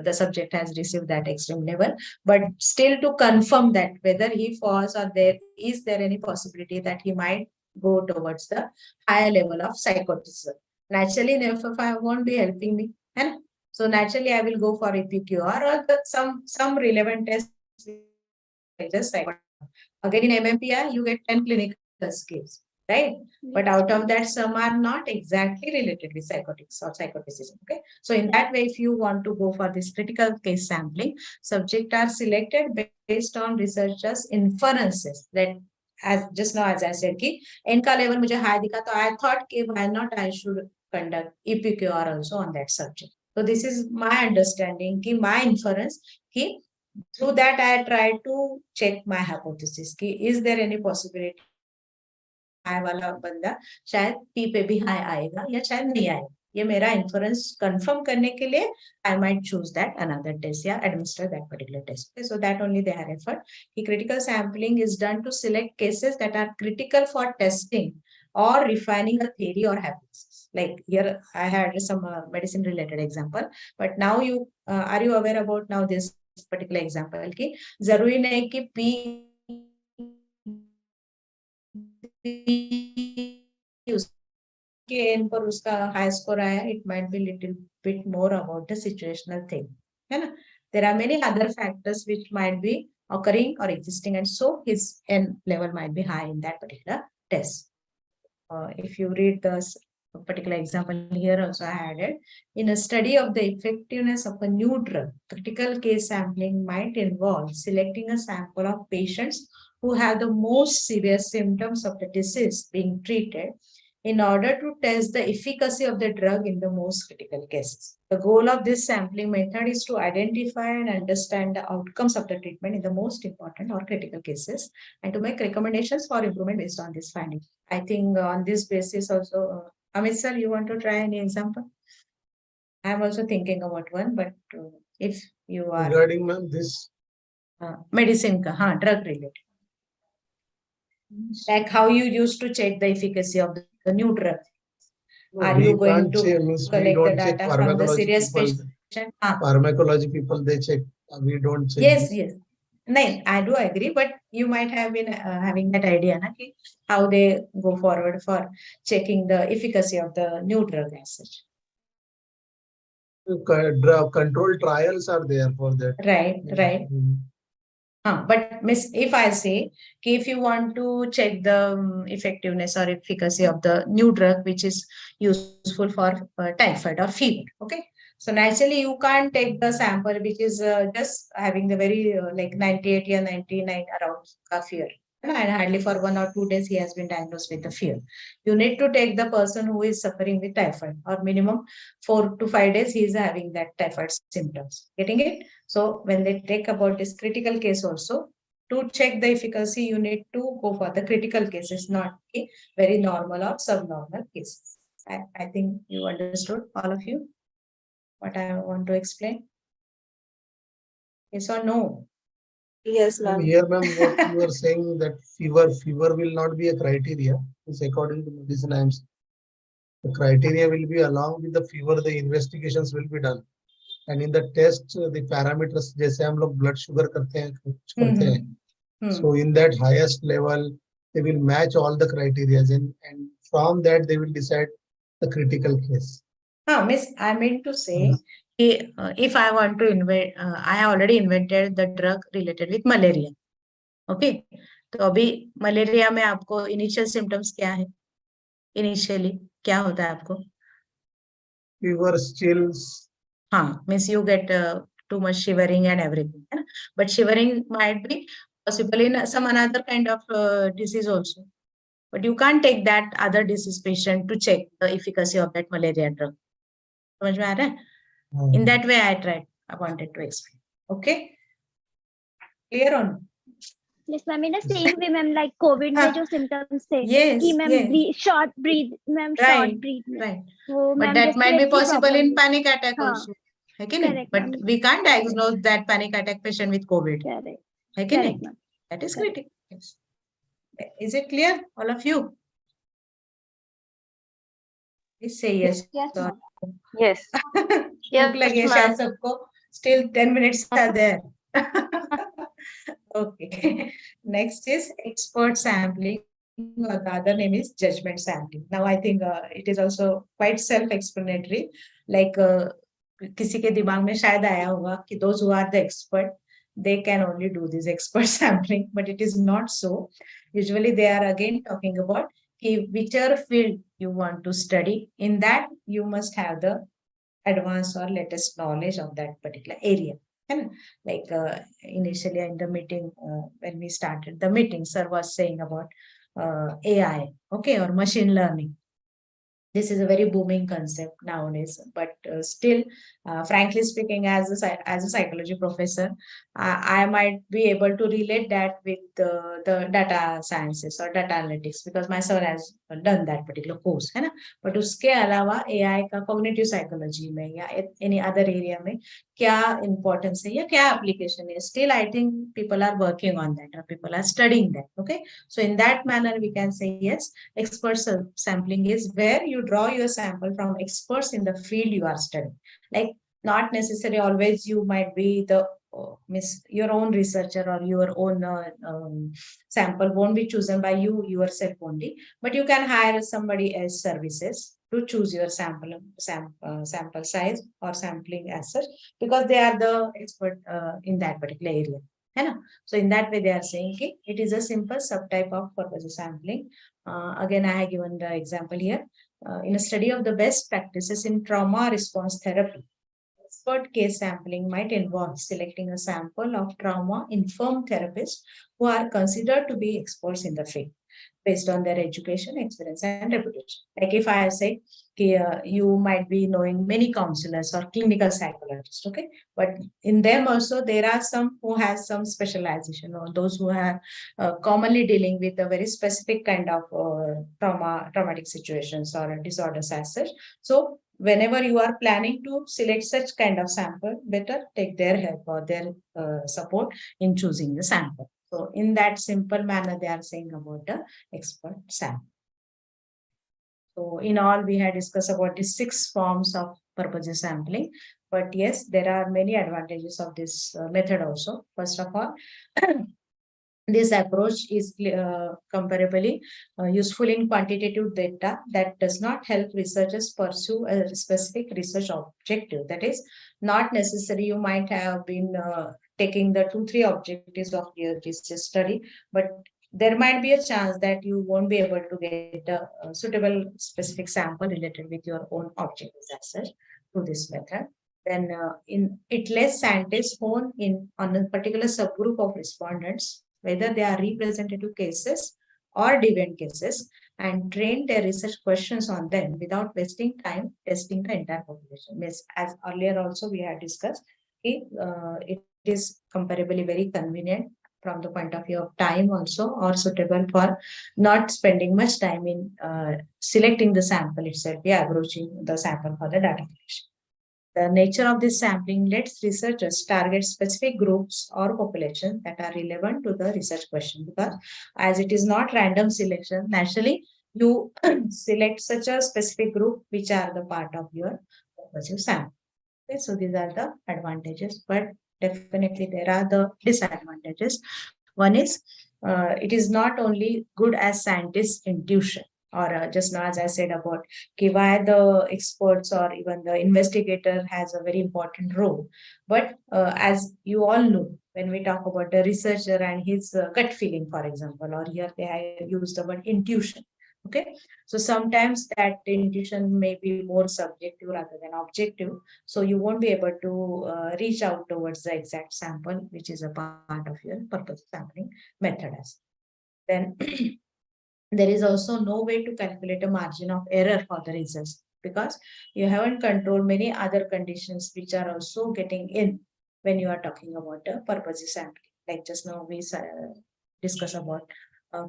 Speaker 2: the subject has received that extreme level, but still to confirm that whether he falls or is there any possibility that he might go towards the higher level of psychoticism. Naturally, NeoFFI won't be helping me, and so naturally I will go for EPQR or some relevant tests. Again, in MMPI, you get 10 clinical skills, right? But out of that, some are not exactly related with psychotics or psychoticism. Okay, so in that way, if you want to go for this critical case sampling, subjects are selected based on researchers' inferences. That as just now, as I said, कि इनका level मुझे high दिखा, तो I thought कि why not I should conduct EPQR also on that subject. So this is my understanding, कि my inference, कि through that I try to check my hypothesis, कि is there any possibility high वाला बंदा शायद P पे भी high आएगा या शायद नहीं आएगा. ये मेरा inference confirm करने के लिए I might choose that another test या administer that particular test. Okay, so that only they are referred. The critical sampling is done to select cases that are critical for testing or refining a theory or hypothesis. Like here I had some medicine related example, but now you are you aware about now this particular example कि जरूरी नहीं कि P N पर उसका high score आया, it might be little bit more about the situational thing, है ना? There are many other factors which might be occurring or existing, and so his N level might be high in that particular test. If you read the particular example here also I added, in a study of the effectiveness of a new drug, critical case sampling might involve selecting a sample of patients who have the most serious symptoms of the disease being treated in order to test the efficacy of the drug in the most critical cases. The goal of this sampling method is to identify and understand the outcomes of the treatment in the most important or critical cases and to make recommendations for improvement based on this finding. I think on this basis also, Amit sir, you want to try any example? I am also thinking about one, but if you are
Speaker 6: regarding ma'am this
Speaker 2: medicine ka, drug related, like how you used to check the efficacy of the new drug. Are you going to collect the data from the serious patient?
Speaker 6: Pharmacology people, they check. We don't check.
Speaker 2: Yes, yes. No, I do agree, but you might have been having that idea, na, how they go forward for checking the efficacy of the new drug as such.
Speaker 6: Drug control trials are there for that.
Speaker 2: Right, right. But miss, if I say, if you want to check the effectiveness or efficacy of the new drug, which is useful for typhoid or fever, okay? So naturally, you can't take the sample which is just having the very like 98 or 99 around fever. And hardly for 1 or 2 days, he has been diagnosed with the fever. You need to take the person who is suffering with typhoid, or minimum 4 to 5 days, he is having that typhoid symptoms. Getting it? So when they take about this critical case also, to check the efficacy, you need to go for the critical cases, not very normal or subnormal cases. I think you understood, all of you, what I want to explain. Yes or no?
Speaker 8: Yes, ma'am.
Speaker 6: Here, ma'am, what you are saying that fever will not be a criteria. It's according to medicine. The criteria will be along with the fever, the investigations will be done. And in the test, the parameters, जैसे हम लोग blood sugar करते हैं, so in that highest level, they will match all the criteria, and from that they will decide the critical case.
Speaker 2: Miss, I meant to say, if I want to invent, I have already invented the drug related with malaria. Okay, तो अभी malaria में आपको initial symptoms क्या है? Initially क्या होता है आपको?
Speaker 6: Fever, chills.
Speaker 2: हाँ, means you get too much shivering and everything. But shivering might be possible in some another kind of disease also. But you can't take that other disease patient to check the efficacy of that malaria drug. समझ में आ रहा है? In that way, I wanted to explain. Okay? Clear or no?
Speaker 3: Yes, ma'am. In the same way, ma'am, like COVID में जो symptoms थे,
Speaker 2: yes,
Speaker 3: कि ma'am
Speaker 2: yes.
Speaker 3: short breathe, ma'am,
Speaker 2: Right,
Speaker 3: short breathe.
Speaker 2: Right.
Speaker 3: So,
Speaker 2: but that might be possible in panic attack also. Correct, but we can't diagnose that panic attack patient with COVID.
Speaker 3: Correct.
Speaker 2: That is critical. Yes. Is it clear, all of you? Please say yes.
Speaker 7: Yes, ma'am.
Speaker 5: Yes.
Speaker 2: Yes, still 10 minutes are there. Okay. Next is expert sampling, or the other name is judgment sampling. Now I think it is also quite self-explanatory. Like किसी के दिमाग में शायद आया होगा कि those who are the expert, they can only do this expert sampling, but it is not so. Usually they are again talking about whichever field you want to study. In that you must have the advanced or latest knowledge of that particular area. And like initially in the meeting, when we started the meeting, sir was saying about AI, okay, or machine learning. This is a very booming concept nowadays, but still, frankly speaking, as a psychology professor, I might be able to relate that with the data sciences or data analytics, because my sir has done that particular course, है ना? But उसके अलावा AI का cognitive psychology में या any other area में क्या importance है या क्या application है? Still, I think people are working on that or people are studying that. Okay, so in that manner, we can say yes, expert sampling is where you draw your sample from experts in the field you are studying. Like not necessarily always you might be the your own researcher or your own sample won't be chosen by you yourself only, but you can hire somebody else services to choose your sample size or sampling as such, because they are the expert in that particular area. So in that way, they are saying it is a simple subtype of purposive sampling. Again, I have given the example here. In a study of the best practices in trauma response therapy, expert case sampling might involve selecting a sample of trauma-informed therapists who are considered to be experts in the field based on their education, experience, and reputation. Like if I say, you might be knowing many counselors or clinical psychologists, okay? But in them also, there are some who has some specialization, or those who are commonly dealing with a very specific kind of traumatic situations or disorders as such. So whenever you are planning to select such kind of sample, better take their help or their support in choosing the sample. So in that simple manner, they are saying about the expert sample. So in all, we had discussed about the 6 forms of purposive sampling. But yes, there are many advantages of this method also. First of all, this approach is comparably useful in quantitative data that does not help researchers pursue a specific research objective. That is not necessary. You might have been taking the 2-3 objectives of your research study, but there might be a chance that you won't be able to get a suitable specific sample related with your own objectives as such through this method. Then it lets scientists hone in on a particular subgroup of respondents, whether they are representative cases or deviant cases, and train their research questions on them without wasting time testing the entire population. As earlier also we had discussed, it is comparably very convenient from the point of view of time also, or suitable for not spending much time in selecting the sample itself, approaching the sample for the data collection. The nature of this sampling lets researchers target specific groups or populations that are relevant to the research question, because as it is not random selection, naturally you select such a specific group which are the part of your purposive sample. Okay, so these are the advantages, but definitely there are the disadvantages. One is it is not only good as scientists' intuition, or just now as I said about why the experts or even the investigator has a very important role. But as you all know, when we talk about the researcher and his gut feeling, for example, or here they have used the word intuition. Okay, so sometimes that intuition may be more subjective rather than objective. So you won't be able to reach out towards the exact sample, which is a part of your purpose sampling method. Then there is also no way to calculate a margin of error for the results, because you haven't controlled many other conditions which are also getting in when you are talking about a purposive sampling. Like just now we discuss about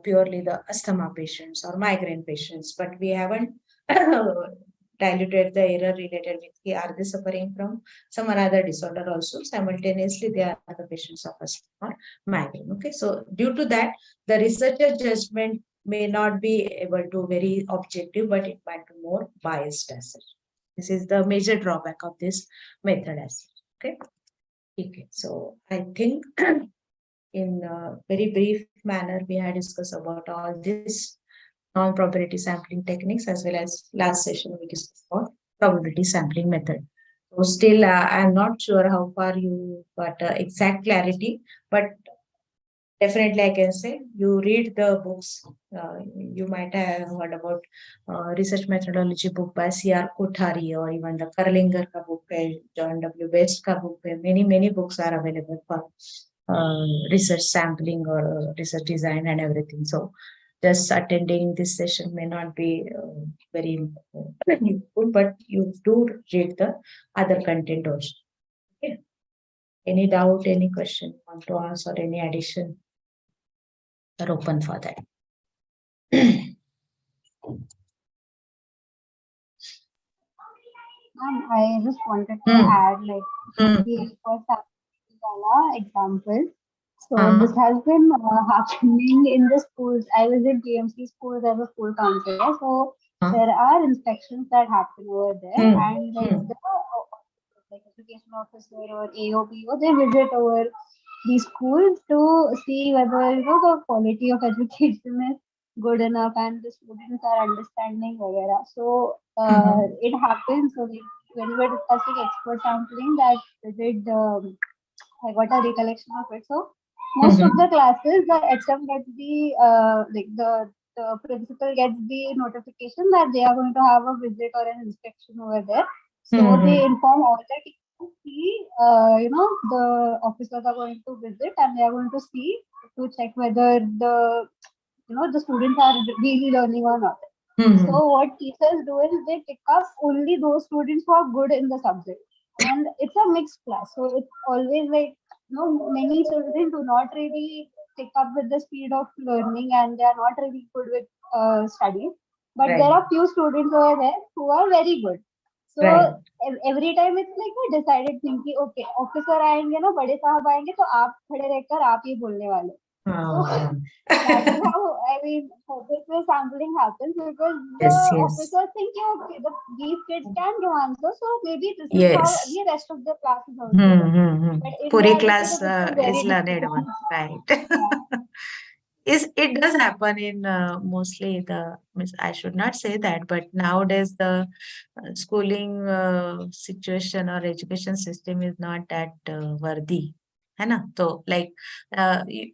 Speaker 2: purely the asthma patients or migraine patients, but we haven't diluted the error related with are they suffering from some other disorder also. Simultaneously, they are the patients of asthma or migraine. Okay, so due to that, the researcher judgment may not be able to very objective, but it might be more biased as such. This is the major drawback of this method as such. Okay, so I think in a very brief manner, we had discussed about all this non-probability sampling techniques, as well as last session we discussed about probability sampling method. So still, I'm not sure how far you got exact clarity, but definitely I can say you read the books. You might have heard about research methodology book by C.R. Kothari, or even the Karlinger ka book, John W. West ka book. Many books are available for research sampling or research design and everything. So just attending this session may not be very useful, but you do read the other content also. Okay. Any doubt, any question you want to ask, or any addition? Are open for that.
Speaker 7: I just wanted to add, like, the first example. So this has been happening in the schools. I was in TMC schools as a school counselor. So there are inspections that happen over there, and like the education officer or AOPO, they visit over these schools to see whether the quality of education is good enough and the students are understanding whatever. So it happens. So when we were discussing expert sampling, that did I got a recollection of it. So most of the classes, the HM gets the principal gets the notification that they are going to have a visit or an inspection over there. So they inform all the teachers, the officers are going to visit and they are going to see to check whether the students are really learning or not. So what teachers do is they pick up only those students who are good in the subject, and it's a mixed class. So it's always like many children do not really pick up with the speed of learning, and they are not really good with studies. But there are few students over there who are very good. So every time it's like a decided thing कि okay, officer आएंगे ना, बड़े साहब आएंगे तो आप खड़े रहकर आप ही बोलने वाले. That's how, I mean, purposeful sampling happens, because the
Speaker 2: Yes, yes.
Speaker 7: officers think, okay, these kids can do answer, so maybe this is
Speaker 2: Yes.
Speaker 7: how the rest of the class is also doing. But in
Speaker 2: Puri
Speaker 7: reality,
Speaker 2: class
Speaker 7: the system very
Speaker 2: is learned
Speaker 7: different.
Speaker 2: one, right?
Speaker 7: Yeah.
Speaker 2: It does happen in mostly the, I should not say that, but nowadays the schooling situation or education system is not that worthy. है ना? So like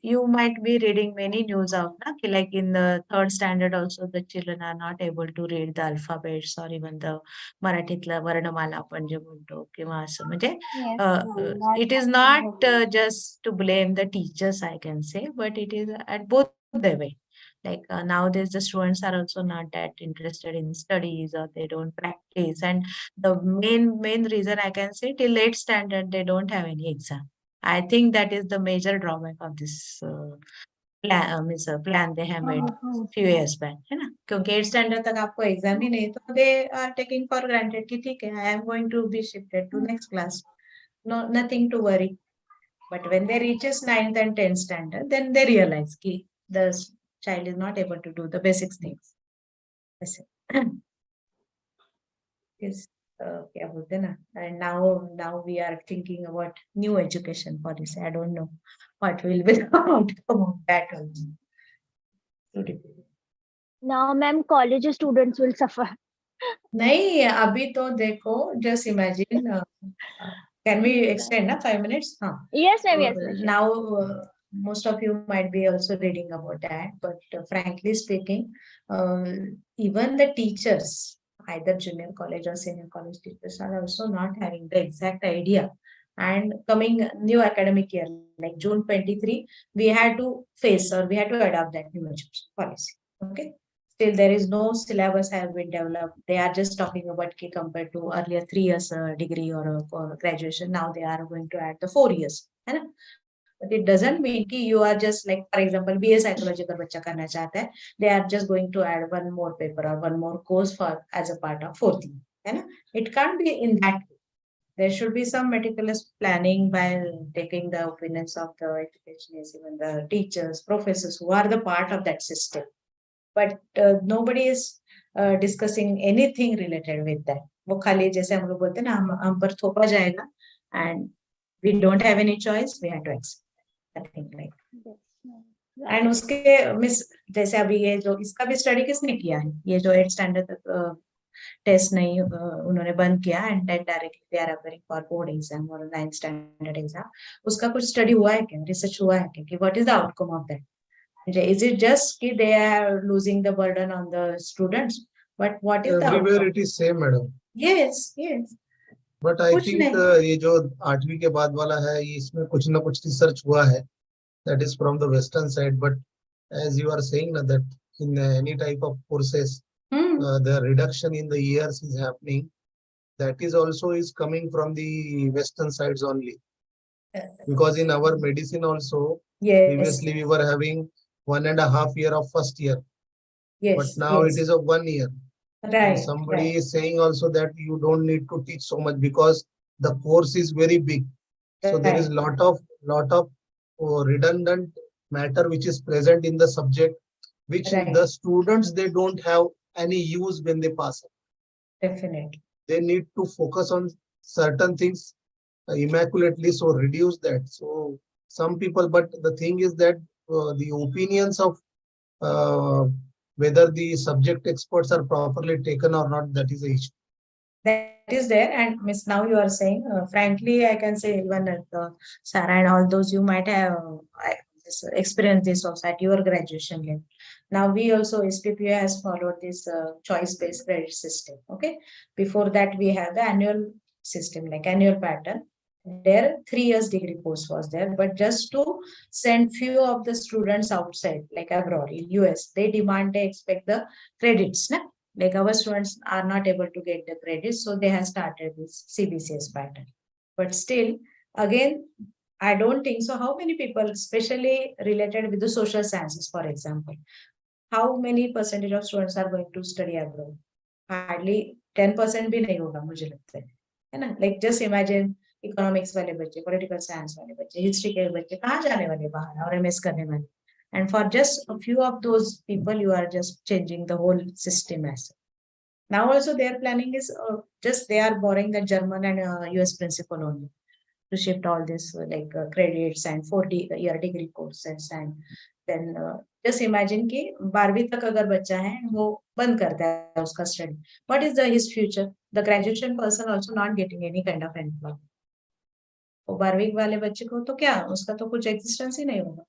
Speaker 2: you might be reading many news of ना कि like in the 3rd standard also the children are not able to read the alphabets or even the मराठीतला वर्णमाला आपण जे म्हणतो किंवा असं म्हणजे
Speaker 7: Yes, that
Speaker 2: it is not just to blame the teachers, I can say, but it is at both the way. Like nowadays the students are also not that interested in studies, or they don't practice, and the main reason I can say till 8th standard they don't have any exam. I think that is the major drawback of this plan they have made few years back, है ना? क्योंकि 8th standard तक आपको exam ही नहीं, तो they are taking for granted कि ठीक है, I am going to be shifted to next class, no, nothing to worry. But when they reaches 9th and 10th standard, then they realize कि the child is not able to do the basic things. Yes. क्या बोलते ना, and now we are thinking about new education policy. I don't know what will be the outcome of that also.
Speaker 3: Now, ma'am, college students will suffer.
Speaker 2: नहीं, अभी तो देखो, just imagine. Can we extend 5 minutes?
Speaker 3: Yes, ma'am. Yes, ma'am.
Speaker 2: Now, most of you might be also reading about that, but frankly speaking, even the teachers, either junior college or senior college teachers, are also not having the exact idea. And coming new academic year, like June 23, we had to face, or we had to adopt that new education policy. Okay. Still, there is no syllabus has been developed. They are just talking about ki compared to earlier 3 years degree or graduation. Now they are going to add the 4 years. है ना? But it doesn't mean कि you are just like, for example, BA psychology का बच्चा करना चाहता है, they are just going to add one more paper or one more course for as a part of 4th year. है ना? It can't be in that way. There should be some meticulous planning by taking the opinions of the educationists, even the teachers, professors who are the part of that system. But nobody is discussing anything related with that. वो खाली जैसे हम लोग बोलते हैं ना, हम पर थोपा जाएगा, and we don't have any choice, we have to accept. I think like. And उसके मिस जैसे अभी ये जो इसका भी स्टडी किसने किया है, ये जो 8th standard तक टेस्ट नहीं उन्होंने बंद किया, and then directly they are appearing for board exam or 9th standard exam, उसका कुछ स्टडी हुआ है क्या, रिसर्च हुआ है क्या कि what is the outcome of that? Is it just that they are losing the burden on the students? But what is
Speaker 6: everywhere
Speaker 2: the
Speaker 6: it is same, madam.
Speaker 2: Yes, yes.
Speaker 6: But I think ये जो 8वीं के बाद वाला है, ये इसमें कुछ ना कुछ रिसर्च हुआ है. That is from the western side. But as you are saying that in any type of courses, the reduction in the years is happening. That is also is coming from the western sides only. Because in our medicine also, previously we were having 1.5 years of first year. Yes, but now it is of 1 year. Right. And somebody is saying also that you don't need to teach so much because the course is very big. So there is lot of redundant matter which is present in the subject, which the students, they don't have any use when they pass it.
Speaker 2: Definitely.
Speaker 6: They need to focus on certain things immaculately, so reduce that. So some people, but the thing is that the opinions of whether the subject experts are properly taken or not, that is the issue.
Speaker 2: That is there, and Miss, now you are saying, frankly, I can say even Sarah and all those, you might have experienced this also at your graduation level. Now we also, SPPA has followed this choice-based credit system. Okay, before that we have the annual system, like annual pattern. There 3 years degree course was there, but just to send few of the students outside, like abroad in US, they expect the credits. Na? Like our students are not able to get the credits, so they have started this CBCS pattern. But still, again, I don't think so. How many people, especially related with the social sciences, for example, how many percentage of students are going to study abroad? Hardly 10% भी नहीं होगा मुझे लगता है ना? Like just imagine economics वाले बच्चे, political science वाले बच्चे, हिस्ट्री के बच्चे कहाँ जाने वाले बाहर और MS करने वाले. And for just a few of those people, you are just changing the whole system as well. Now also their planning is just they are borrowing the German and US principle only to shift all this credits and 4-year degree courses. And then just imagine कि 12वीं तक अगर बच्चा है वो बंद करता है उसका study. What is his future? The graduation person also not getting any kind of employment. वो 12वीं वाले बच्चे को तो क्या उसका तो कुछ existence ही नहीं होगा.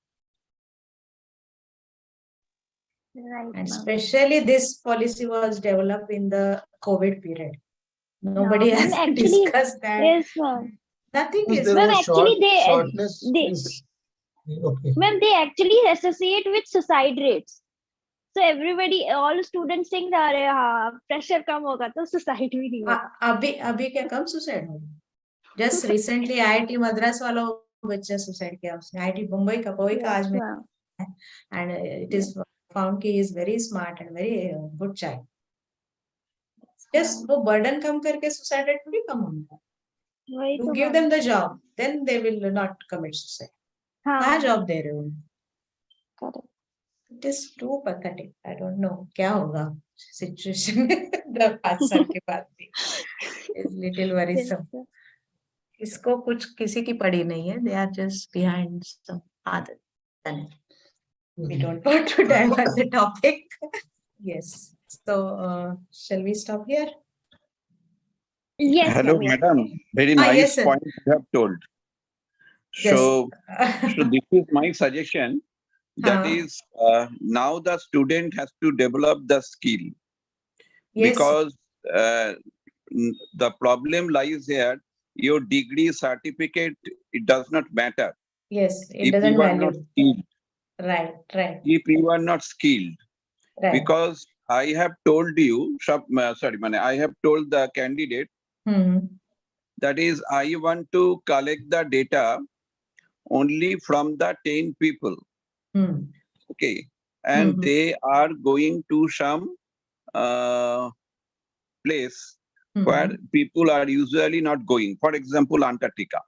Speaker 3: Right,
Speaker 2: And especially this policy was developed in the COVID period. Nobody has discussed that.
Speaker 3: Yes,
Speaker 2: nothing is.
Speaker 3: Ma'am, actually
Speaker 6: shortness is okay.
Speaker 3: Ma'am, they actually associate with suicide rates. So everybody, all students think that pressure कम होगा तो suicide भी नहीं होगा.
Speaker 2: अभी क्या कम suicide होगा? Just recently IIT Madras वालों बच्चा suicide किया उसने. IIT मुंबई का कोई का आज में and it is found कि he is very smart and very good child. Just वो burden कम करके suicide rate भी कम होगा. You give them the job, then they will not commit suicide. कहाँ job दे रहे हो?
Speaker 3: Correct.
Speaker 2: It is too pathetic. I don't know क्या होगा situation the 5 साल के बाद भी. It's little worrisome. इसको कुछ किसी की पड़ी नहीं है. They are just behind some other. We don't want to divert the topic. Yes. So shall we stop here?
Speaker 3: Yes.
Speaker 1: Hello, madam. Very nice
Speaker 2: yes,
Speaker 1: point you have told. So, so this is my suggestion. That is, now the student has to develop the skill. Yes. Because the problem lies here. Your degree certificate, it does not matter.
Speaker 2: Yes, it
Speaker 1: if
Speaker 2: doesn't
Speaker 1: you are
Speaker 2: value.
Speaker 1: not skilled.
Speaker 2: Right.
Speaker 1: If you are not skilled. Right. Because I have told you, I have told the candidate, that is, I want to collect the data only from the 10 people. Okay. And they are going to some place where people are usually not going. For example, Antarctica.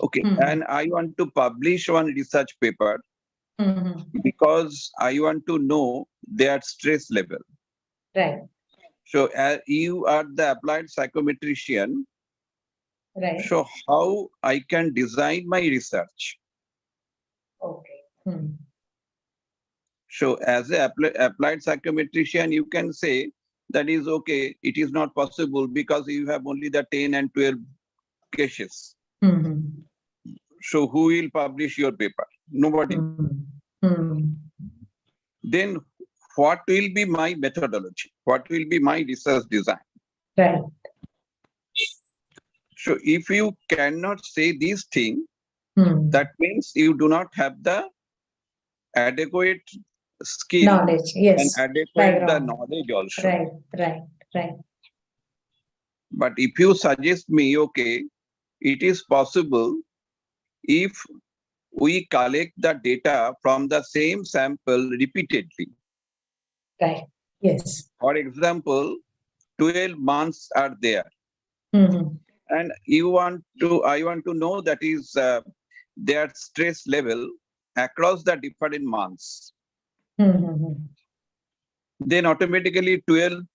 Speaker 1: Okay. And I want to publish one research paper because I want to know their stress level.
Speaker 2: Right.
Speaker 1: So you are the applied psychometrician.
Speaker 2: Right.
Speaker 1: So how I can design my research?
Speaker 2: Okay.
Speaker 1: So as an applied psychometrician, you can say that is okay. It is not possible because you have only the 10 and 12 cases. So who will publish your paper? Nobody. Then what will be my methodology? What will be my research design?
Speaker 2: Right.
Speaker 1: So if you cannot say these things, that means you do not have the adequate skill,
Speaker 2: knowledge, yes,
Speaker 1: and adequate the knowledge also.
Speaker 2: Right.
Speaker 1: But if you suggest me, okay, it is possible if we collect the data from the same sample repeatedly.
Speaker 2: Right. Yes.
Speaker 1: For example, 12 months are there. And I want to know that is their stress level across the different months. Then automatically 10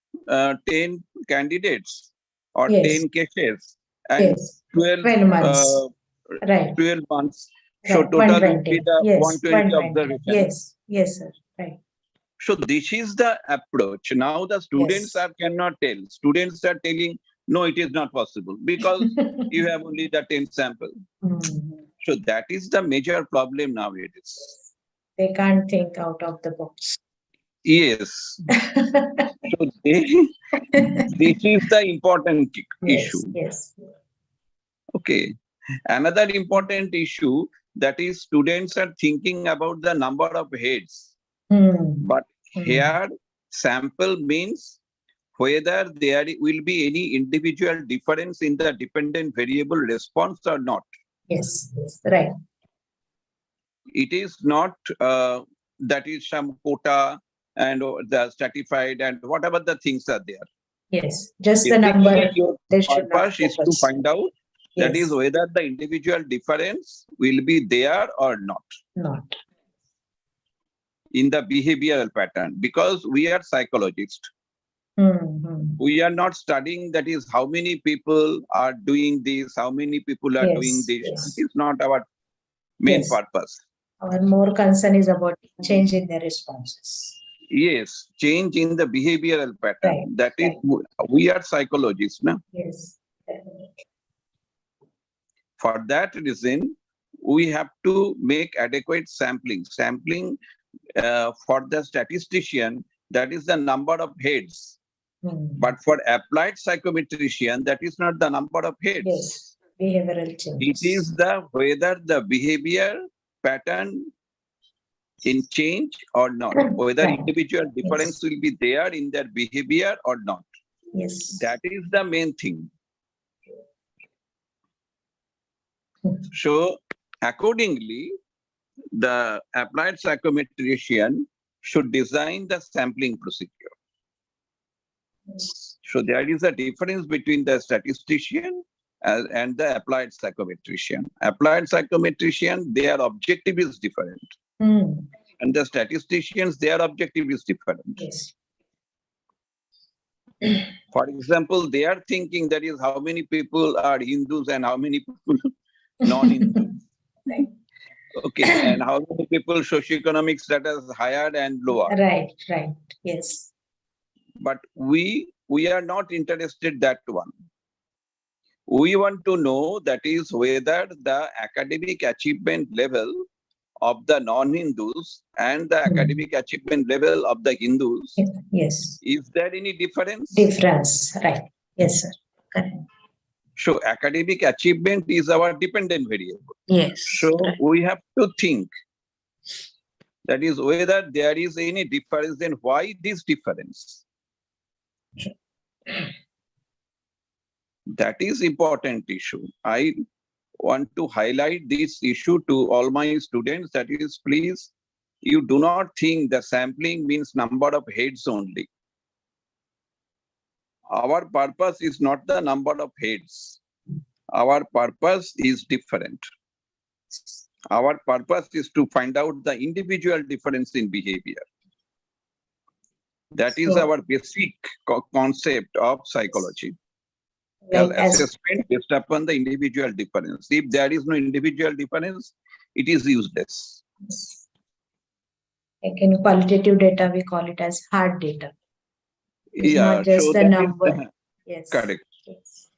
Speaker 1: candidates or 10 cases and 12 months.
Speaker 2: Right.
Speaker 1: 12 months.
Speaker 2: Right.
Speaker 1: So total will be the 120 observations.
Speaker 2: Yes, sir. Right.
Speaker 1: So this is the approach. Now the students cannot tell. Students are telling, no, it is not possible because you have only the 10 sample. So that is the major problem nowadays.
Speaker 2: They can't think out of the box.
Speaker 1: Yes. So this is the important issue.
Speaker 2: Yes.
Speaker 1: Okay. Another important issue, that is students are thinking about the number of heads. But here sample means whether there will be any individual difference in the dependent variable response or not.
Speaker 2: Yes, right.
Speaker 1: It is not that is some quota and the stratified and whatever the things are there.
Speaker 2: Yes, just the number.
Speaker 1: Your purpose is to find out that is whether the individual difference will be there or not. in the behavioral pattern, because we are psychologists. We are not studying that is how many people are doing this, how many people are doing this. It is not our main purpose.
Speaker 2: Our more concern is about change in their responses.
Speaker 1: Yes, change in the behavioral pattern. That is, we are psychologists, no?
Speaker 2: Yes.
Speaker 1: For that reason, we have to make adequate sampling. Sampling for the statistician, that is the number of heads. But for applied psychometrician, that is not the number of heads.
Speaker 2: Yes, behavioral changes.
Speaker 1: It is the whether the behavior pattern in change or not, whether individual difference will be there in their behavior or not.
Speaker 2: Yes.
Speaker 1: That is the main thing. So accordingly, the applied psychometrician should design the sampling procedure. So there is a difference between the statistician and the applied psychometrician. Applied psychometrician, their objective is different. And the statisticians, their objective is different.
Speaker 2: Yes.
Speaker 1: For example, they are thinking that is how many people are Hindus and how many people non-Hindus. Okay, and how many people socioeconomic status higher and lower.
Speaker 2: Right, yes.
Speaker 1: But we are not interested that one. We want to know that is whether the academic achievement level of the non-Hindus and the academic achievement level of the Hindus.
Speaker 2: Yes.
Speaker 1: Is there any difference?
Speaker 2: Difference, right. Yes, sir. Correct.
Speaker 1: So academic achievement is our dependent variable.
Speaker 2: Yes.
Speaker 1: So we have to think that is whether there is any difference, then why this difference? That is important issue. I want to highlight this issue to all my students. That is, please, you do not think the sampling means number of heads only. Our purpose is not the number of heads. Our purpose is different. Our purpose is to find out the individual difference in behavior. That is our basic concept of psychology. Assessment based upon the individual difference. If there is no individual difference, it is useless.
Speaker 2: Like in qualitative data, we call it as hard data. It's not just the number. Yes.
Speaker 1: Correct.
Speaker 2: Yes.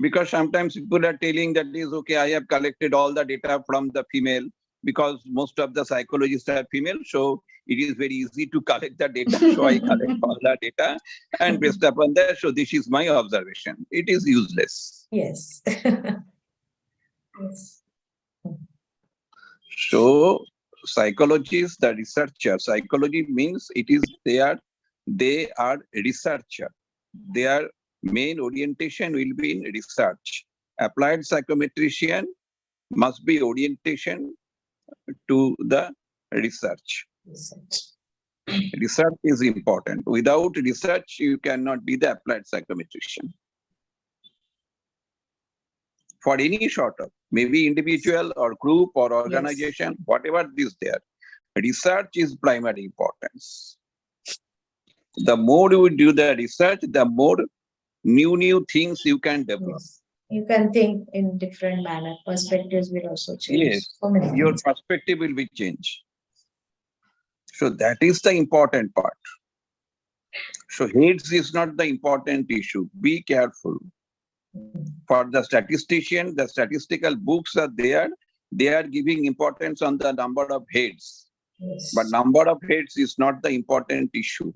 Speaker 1: Because sometimes people are telling that is okay, I have collected all the data from the female, because most of the psychologists are female, so it is very easy to collect the data. So I collect all the data, and based upon that, so this is my observation. It is useless.
Speaker 2: Yes. Yes.
Speaker 1: So psychologists, the researcher, psychology means it is they are researcher. Their main orientation will be in research. Applied psychometrician must be orientation to the research. Research is important. Without research, you cannot be the applied psychometrician. For any sort of, maybe individual or group or organization, whatever is there, research is primary importance. The more you do the research, the more new things you can develop.
Speaker 2: Yes. You can think in different manner. Perspectives will also change.
Speaker 1: Yes,
Speaker 2: So many
Speaker 1: your
Speaker 2: things.
Speaker 1: perspective will be changed. So that is the important part. So heads is not the important issue. Be careful. For the statistician, the statistical books are there. They are giving importance on the number of heads.
Speaker 2: Yes.
Speaker 1: But number of heads is not the important issue.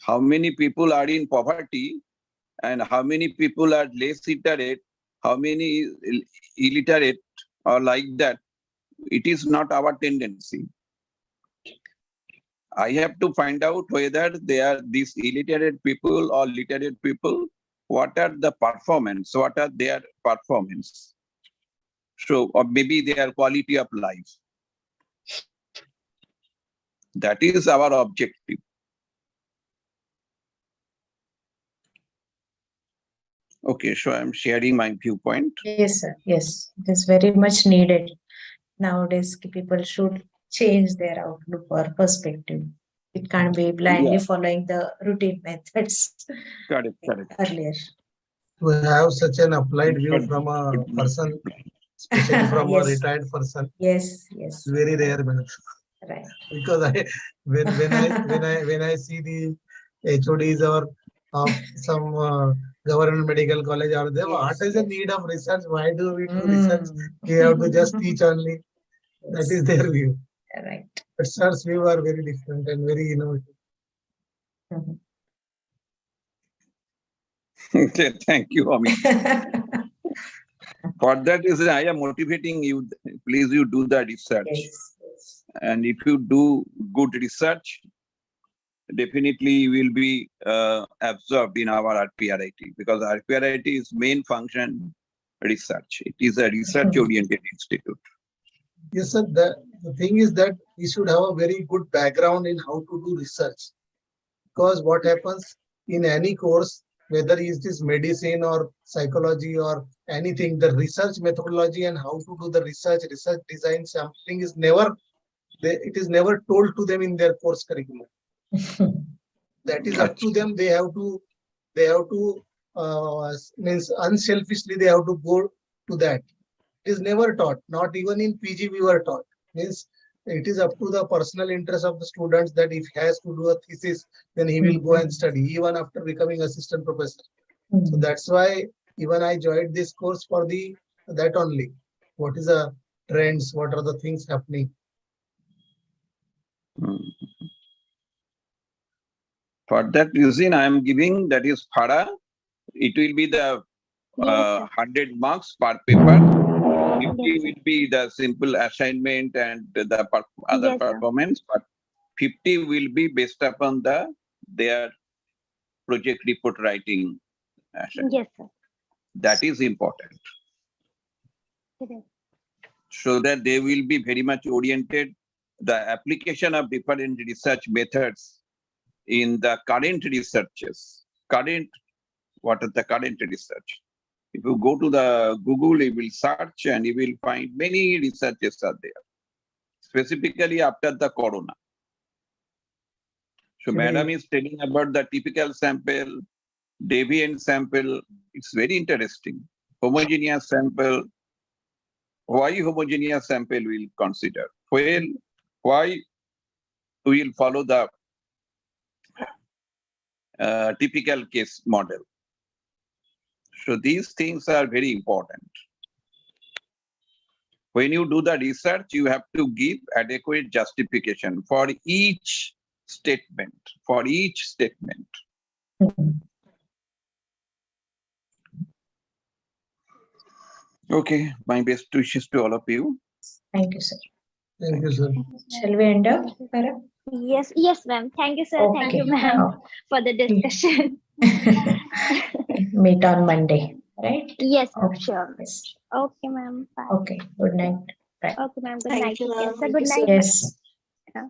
Speaker 1: How many people are in poverty and how many people are less literate, how many illiterate or like that, it is not our tendency. I have to find out whether they are these illiterate people or literate people, what are the performance, what are their performance. So, or maybe their quality of life. That is our objective. Okay, so I'm sharing my viewpoint.
Speaker 2: Yes, sir. Yes, it is very much needed. Nowadays, people should change their outlook or perspective. It can't be blindly following the routine methods.
Speaker 1: Correct.
Speaker 2: Earlier.
Speaker 6: To have such an applied view from a person, especially from a retired person.
Speaker 2: Yes.
Speaker 6: Very rare, man.
Speaker 2: Right.
Speaker 6: Because when I see the HODs or of some government medical college out there, what is the need of research? Why do we do research? We have to just teach only. That is their view.
Speaker 2: Right.
Speaker 6: But sir's view are very different and very innovative.
Speaker 1: Okay, thank you, Amit. For that reason, I am motivating you. Please, you do the research.
Speaker 2: Yes.
Speaker 1: And if you do good research, definitely you will be absorbed in our RPRIT, because RPRIT is main function research. It is a research-oriented institute.
Speaker 6: Yes, sir. The thing is that we should have a very good background in how to do research. Because what happens in any course, whether it is medicine or psychology or anything, the research methodology and how to do the research design sampling is never told to them in their course curriculum. That is up to them. They have to means unselfishly they have to go to that. It is never taught. Not even in PG we were taught. Means it is up to the personal interest of the students that if he has to do a thesis, then he will go and study even after becoming assistant professor. So that's why even I joined this course for that only. What is the trends? What are the things happening?
Speaker 1: For that reason, I am giving, that is Phara. It will be the 100 marks per paper. 50 will be the simple assignment and the other performance, but 50 will be based upon their project report writing assignment.
Speaker 3: Yes, sir.
Speaker 1: That is important. So that they will be very much oriented the application of different research methods in the current researches. What is the current research? If you go to the Google, you will search and you will find many researches are there, specifically after the corona. So Madam is telling about the typical sample, deviant sample. It's very interesting. Homogeneous sample. Why homogeneous sample we'll consider? Well, why we will follow the typical case model. So these things are very important. When you do the research, you have to give adequate justification for each statement, Okay, my best wishes to all of you.
Speaker 2: Thank you, sir.
Speaker 6: Thank you, sir.
Speaker 2: Shall we end up, Farah?
Speaker 3: Yes, ma'am. Thank you, sir.
Speaker 2: Okay.
Speaker 3: Thank you, ma'am, for the discussion.
Speaker 2: Meet on Monday, right?
Speaker 3: Yes,
Speaker 2: Okay.
Speaker 3: sure.
Speaker 2: Yes.
Speaker 3: Okay, ma'am. Bye.
Speaker 2: Okay. Good night. Bye.
Speaker 3: Okay, ma'am. Good
Speaker 8: Thank
Speaker 3: night.
Speaker 8: you, ma'am.
Speaker 3: Yes, sir.
Speaker 8: Thank
Speaker 3: Good
Speaker 8: you so
Speaker 3: night.
Speaker 2: Yes.
Speaker 3: Yeah.